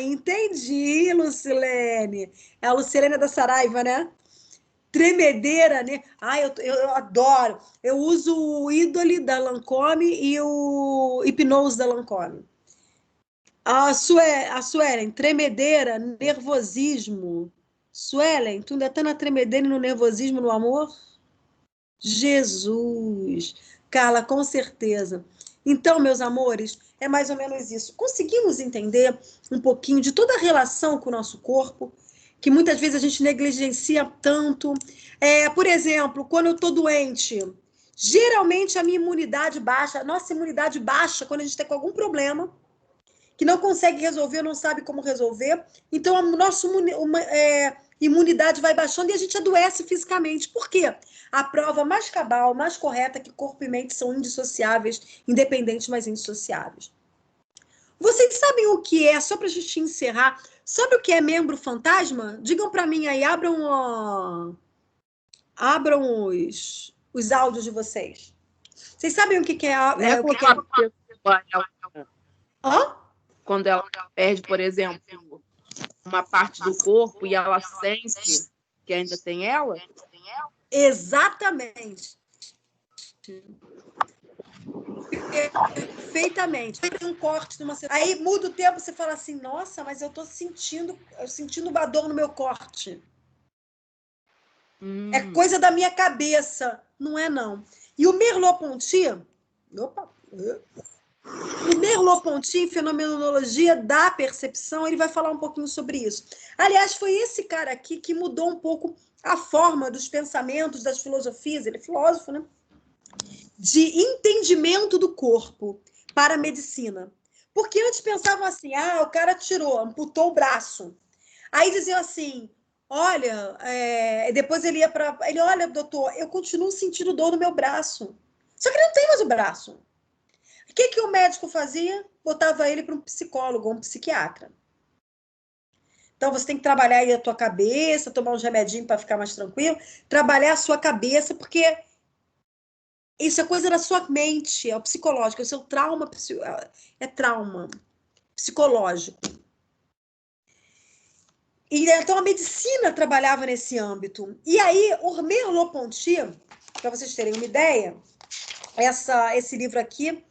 Entendi, Lucilene. É a Lucilene da Saraiva, né? Tremedeira, né? Eu adoro. Eu uso o Idole da Lancôme e o Hipnose da Lancôme. A Suelen, tremedeira, nervosismo. Suelen, tu ainda tá na tremedeira e no nervosismo no amor? Jesus! Carla, com certeza. Então, meus amores, é mais ou menos isso. Conseguimos entender um pouquinho de toda a relação com o nosso corpo, que muitas vezes a gente negligencia tanto. Por exemplo, quando eu estou doente, geralmente a minha imunidade baixa, a nossa imunidade baixa quando a gente está com algum problema, que não consegue resolver, não sabe como resolver. Então, a nossa imunidade vai baixando e a gente adoece fisicamente. Por quê? A prova mais cabal, mais correta, que corpo e mente são indissociáveis, independentes, mas indissociáveis. Vocês sabem o que é, só para a gente encerrar, sabe o que é membro fantasma? Digam para mim aí, abram os áudios de vocês. Vocês sabem o que é? O que é? Hã? Quando ela perde, por exemplo, uma parte do corpo e ela sente que ainda tem ela? Exatamente. Perfeitamente. Tem um corte numa... Aí muda o tempo, você fala assim, nossa, mas eu tô sentindo uma dor no meu corte. É coisa da minha cabeça. Não é, não. E o Merleau-Ponty... O Merleau-Ponty, em Fenomenologia da Percepção, ele vai falar um pouquinho sobre isso. Aliás, foi esse cara aqui que mudou um pouco a forma dos pensamentos, das filosofias, ele é filósofo, né? De entendimento do corpo para a medicina. Porque antes pensavam assim, o cara amputou o braço. Aí diziam assim, olha, depois ele ia para... olha, doutor, eu continuo sentindo dor no meu braço. Só que ele não tem mais o braço. O que o médico fazia? Botava ele para um psicólogo, um psiquiatra. Então, você tem que trabalhar aí a tua cabeça, tomar uns remedinhos para ficar mais tranquilo, trabalhar a sua cabeça, porque isso é coisa da sua mente, é o psicológico, é o seu trauma, trauma psicológico. E, então, a medicina trabalhava nesse âmbito. E aí, o Merleau-Ponty, para vocês terem uma ideia, esse livro aqui,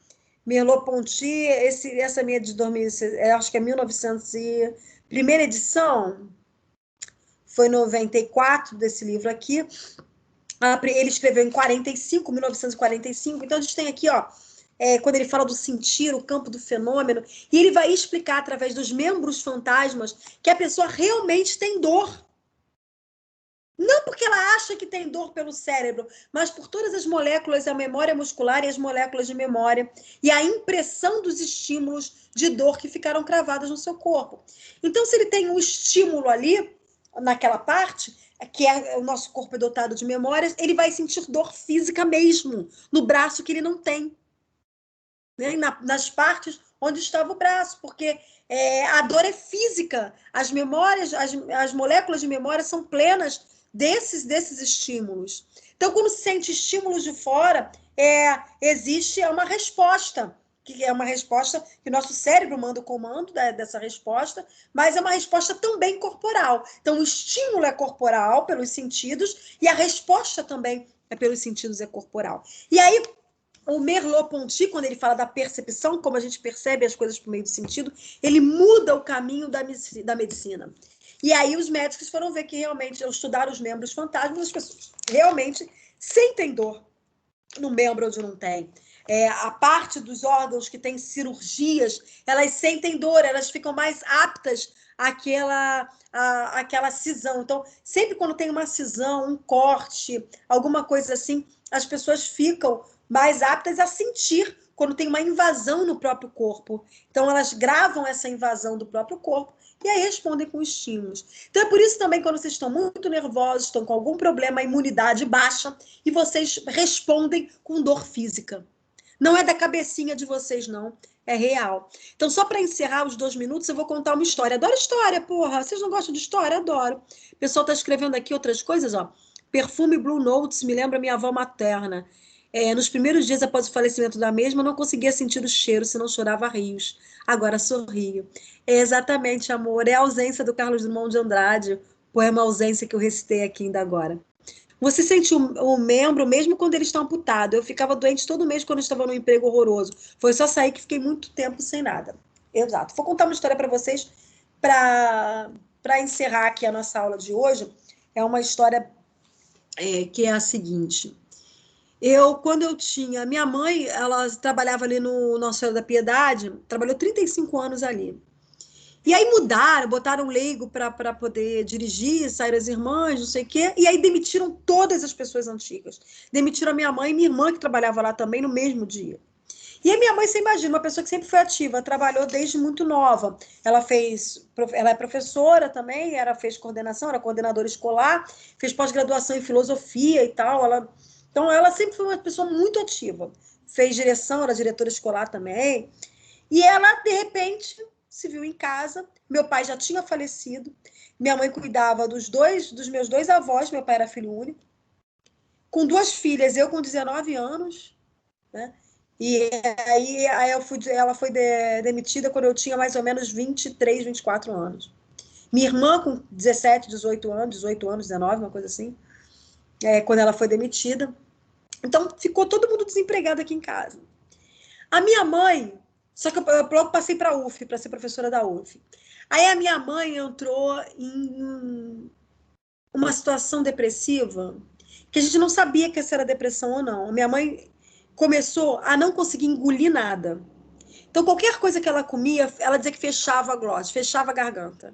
Merleau-Ponty, essa minha de 2006, acho que é 1900 e... Primeira edição foi 94 desse livro aqui. Ele escreveu em 1945. Então, a gente tem aqui, quando ele fala do sentir, o campo do fenômeno, e ele vai explicar, através dos membros fantasmas, que a pessoa realmente tem dor. Não porque ela acha que tem dor pelo cérebro, mas por todas as moléculas, a memória muscular e as moléculas de memória, e a impressão dos estímulos de dor que ficaram cravadas no seu corpo. Então, se ele tem um estímulo ali, naquela parte, que o nosso corpo é dotado de memórias, ele vai sentir dor física mesmo, no braço que ele não tem. Né? Nas partes onde estava o braço, porque a dor é física. As memórias, as moléculas de memória são plenas desses estímulos. Então, quando se sente estímulos de fora, existe uma resposta que é uma resposta que o nosso cérebro manda o comando dessa resposta, mas é uma resposta também corporal. Então, o estímulo é corporal, pelos sentidos, e a resposta também é pelos sentidos, é corporal. E aí, o Merleau-Ponty, quando ele fala da percepção, como a gente percebe as coisas por meio do sentido, ele muda o caminho da medicina. E aí os médicos foram ver que realmente, ao estudar os membros fantasmas, as pessoas realmente sentem dor no membro onde não tem. A parte dos órgãos que tem cirurgias, elas sentem dor, elas ficam mais aptas àquela cisão. Então, sempre quando tem uma cisão, um corte, alguma coisa assim, as pessoas ficam mais aptas a sentir quando tem uma invasão no próprio corpo. Então, elas gravam essa invasão do próprio corpo e aí respondem com estímulos. Então, é por isso também, quando vocês estão muito nervosos, estão com algum problema, a imunidade baixa, e vocês respondem com dor física. Não é da cabecinha de vocês, não. É real. Então, só para encerrar os 2 minutos, eu vou contar uma história. Adoro história, porra. Vocês não gostam de história? Adoro. O pessoal está escrevendo aqui outras coisas, ó. Perfume Blue Notes me lembra minha avó materna. Nos primeiros dias após o falecimento da mesma, não conseguia sentir o cheiro, senão chorava rios. Agora sorrio. Exatamente, amor. É a ausência do Carlos Drummond de Andrade, poema Ausência que eu recitei aqui ainda agora. Você sente o membro mesmo quando ele está amputado. Eu ficava doente todo mês quando eu estava num emprego horroroso. Foi só sair que fiquei muito tempo sem nada. Exato. Vou contar uma história para vocês para encerrar aqui a nossa aula de hoje. É uma história que é a seguinte. Quando eu tinha... Minha mãe, ela trabalhava ali no Nossa Senhora da Piedade, trabalhou 35 anos ali. E aí mudaram, botaram leigo para poder dirigir, saíram as irmãs, não sei o quê, e aí demitiram todas as pessoas antigas. Demitiram a minha mãe e minha irmã, que trabalhava lá também, no mesmo dia. E a minha mãe, você imagina, uma pessoa que sempre foi ativa, trabalhou desde muito nova. Ela é professora também, fez coordenação, era coordenadora escolar, fez pós-graduação em filosofia e tal. Então, ela sempre foi uma pessoa muito ativa. Fez direção, era diretora escolar também. E ela, de repente, se viu em casa. Meu pai já tinha falecido. Minha mãe cuidava dos meus 2 avós. Meu pai era filho único. Com 2 filhas, eu com 19 anos. Né? E aí ela foi demitida quando eu tinha mais ou menos 23, 24 anos. Minha irmã com 17, 18 anos, 19, uma coisa assim. Quando ela foi demitida. Então, ficou todo mundo desempregado aqui em casa. A minha mãe... Só que eu logo passei para a UF, para ser professora da UF. Aí a minha mãe entrou em uma situação depressiva que a gente não sabia que essa era depressão ou não. A minha mãe começou a não conseguir engolir nada. Então, qualquer coisa que ela comia, ela dizia que fechava a glote, fechava a garganta.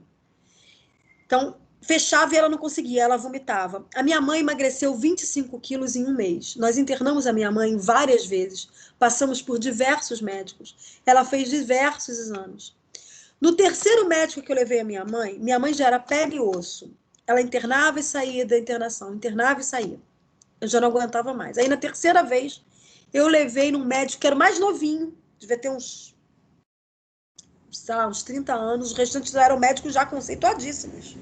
Então, fechava e ela não conseguia, ela vomitava. A minha mãe emagreceu 25 quilos em 1 mês. Nós internamos a minha mãe várias vezes. Passamos por diversos médicos. Ela fez diversos exames. No 3º médico que eu levei a minha mãe já era pele e osso. Ela internava e saía da internação, internava e saía. Eu já não aguentava mais. Aí, na 3ª vez, eu levei num médico que era o mais novinho, devia ter uns 30 anos, os restantes eram médicos já conceituadíssimos.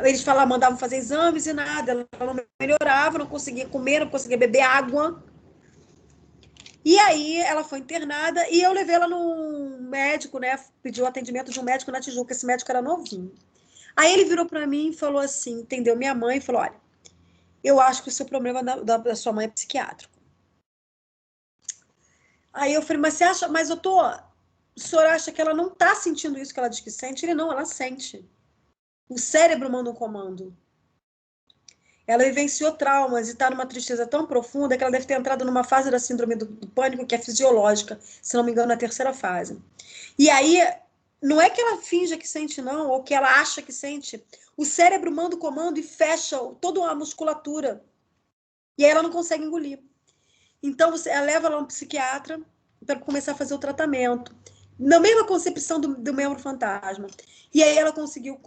Eles mandavam fazer exames e nada, ela não melhorava, não conseguia comer, não conseguia beber água. E aí ela foi internada e eu levei ela num médico, né? Pediu atendimento de um médico na Tijuca, esse médico era novinho. Aí ele virou para mim e falou assim, entendeu? Minha mãe falou, olha, eu acho que o seu problema da sua mãe é psiquiátrico. Aí eu falei, mas você acha, o senhor acha que ela não está sentindo isso que ela diz que sente? Ele, não, ela sente. O cérebro manda um comando. Ela vivenciou traumas e está numa tristeza tão profunda que ela deve ter entrado numa fase da síndrome do pânico que é fisiológica, se não me engano, na 3ª fase. E aí, não é que ela finja que sente, não, ou que ela acha que sente. O cérebro manda o comando e fecha toda a musculatura. E aí ela não consegue engolir. Então, ela leva ela a um psiquiatra para começar a fazer o tratamento. Na mesma concepção do membro fantasma. E aí ela conseguiu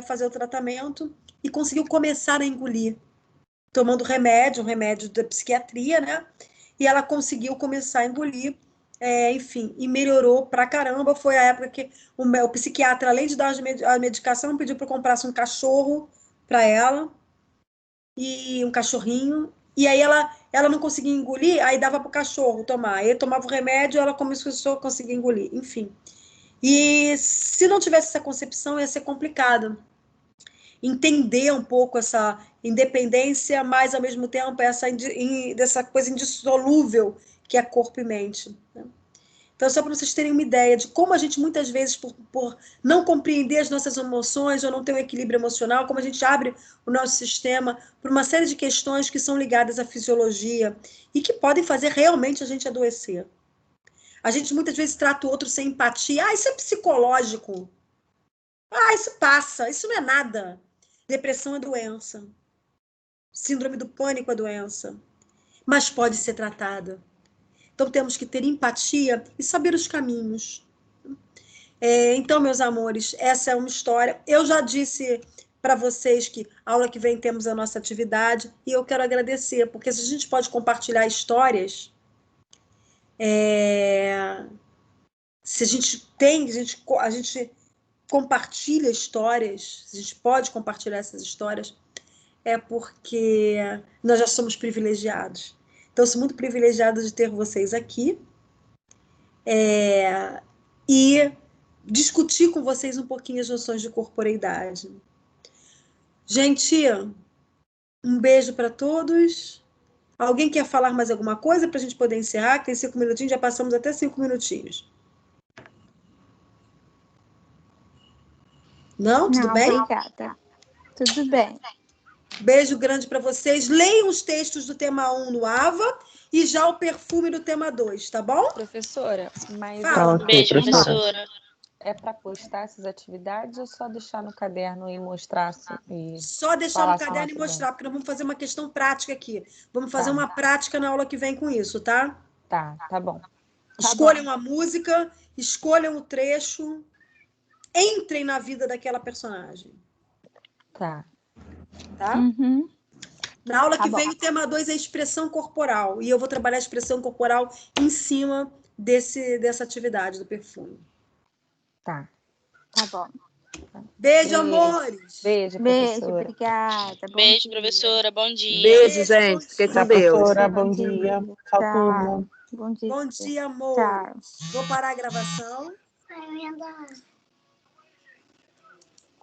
fazer o tratamento e conseguiu começar a engolir. Tomando um remédio da psiquiatria, né? E ela conseguiu começar a engolir, enfim, e melhorou pra caramba. Foi a época que o psiquiatra, além de dar a medicação, pediu para eu comprasse um cachorro para ela, e um cachorrinho. E aí ela não conseguia engolir, aí dava para o cachorro tomar. Aí tomava o remédio, ela começou a conseguir engolir. Enfim. E se não tivesse essa concepção, ia ser complicado. Entender um pouco essa independência, mas, ao mesmo tempo, dessa coisa indissolúvel que é corpo e mente. Né? Então, só para vocês terem uma ideia de como a gente, muitas vezes, por não compreender as nossas emoções ou não ter um equilíbrio emocional, como a gente abre o nosso sistema por uma série de questões que são ligadas à fisiologia e que podem fazer realmente a gente adoecer. A gente, muitas vezes, trata o outro sem empatia. Ah, isso é psicológico. Ah, isso passa. Isso não é nada. Depressão é doença. Síndrome do pânico é doença. Mas pode ser tratada. Então, temos que ter empatia e saber os caminhos. Então, meus amores, essa é uma história. Eu já disse para vocês que a aula que vem temos a nossa atividade e eu quero agradecer, porque se a gente pode compartilhar histórias, se a gente tem, a gente compartilha histórias, se a gente pode compartilhar essas histórias, é porque nós já somos privilegiados. Então, eu sou muito privilegiada de ter vocês aqui e discutir com vocês um pouquinho as noções de corporeidade. Gente, um beijo para todos. Alguém quer falar mais alguma coisa para a gente poder encerrar? Tem 5 minutinhos, já passamos até 5 minutinhos. Não? Tudo Não, bem? obrigada. Tudo bem. Beijo grande para vocês. Leiam os textos do tema 1 no AVA e já o perfume do tema 2, tá bom? Professora, mas Fala. Beijo, professora. é para postar essas atividades ou só deixar no caderno e mostrar? Só deixar falar no só caderno e rapidão? mostrar, porque nós vamos fazer uma questão prática aqui. Vamos fazer Tá. uma prática na aula que vem com isso, tá? Tá bom. Escolham a música, escolham o trecho, entrem na vida daquela personagem, Tá. tá? Uhum. Na aula Tá que bom. vem, o tema 2 é expressão corporal. E eu vou trabalhar a expressão corporal em cima dessa atividade do perfume. Tá. Tá bom. Beijo, amores! Beijo, Beijo, professora. obrigada. Bom Beijo, dia. professora. Bom dia. Beijo, gente. Fiquem com Deus. Professora, bom dia. Tchau, turma. Bom dia. Bom dia, amor. Tchau. Vou parar a gravação. Ai, eu ia dar.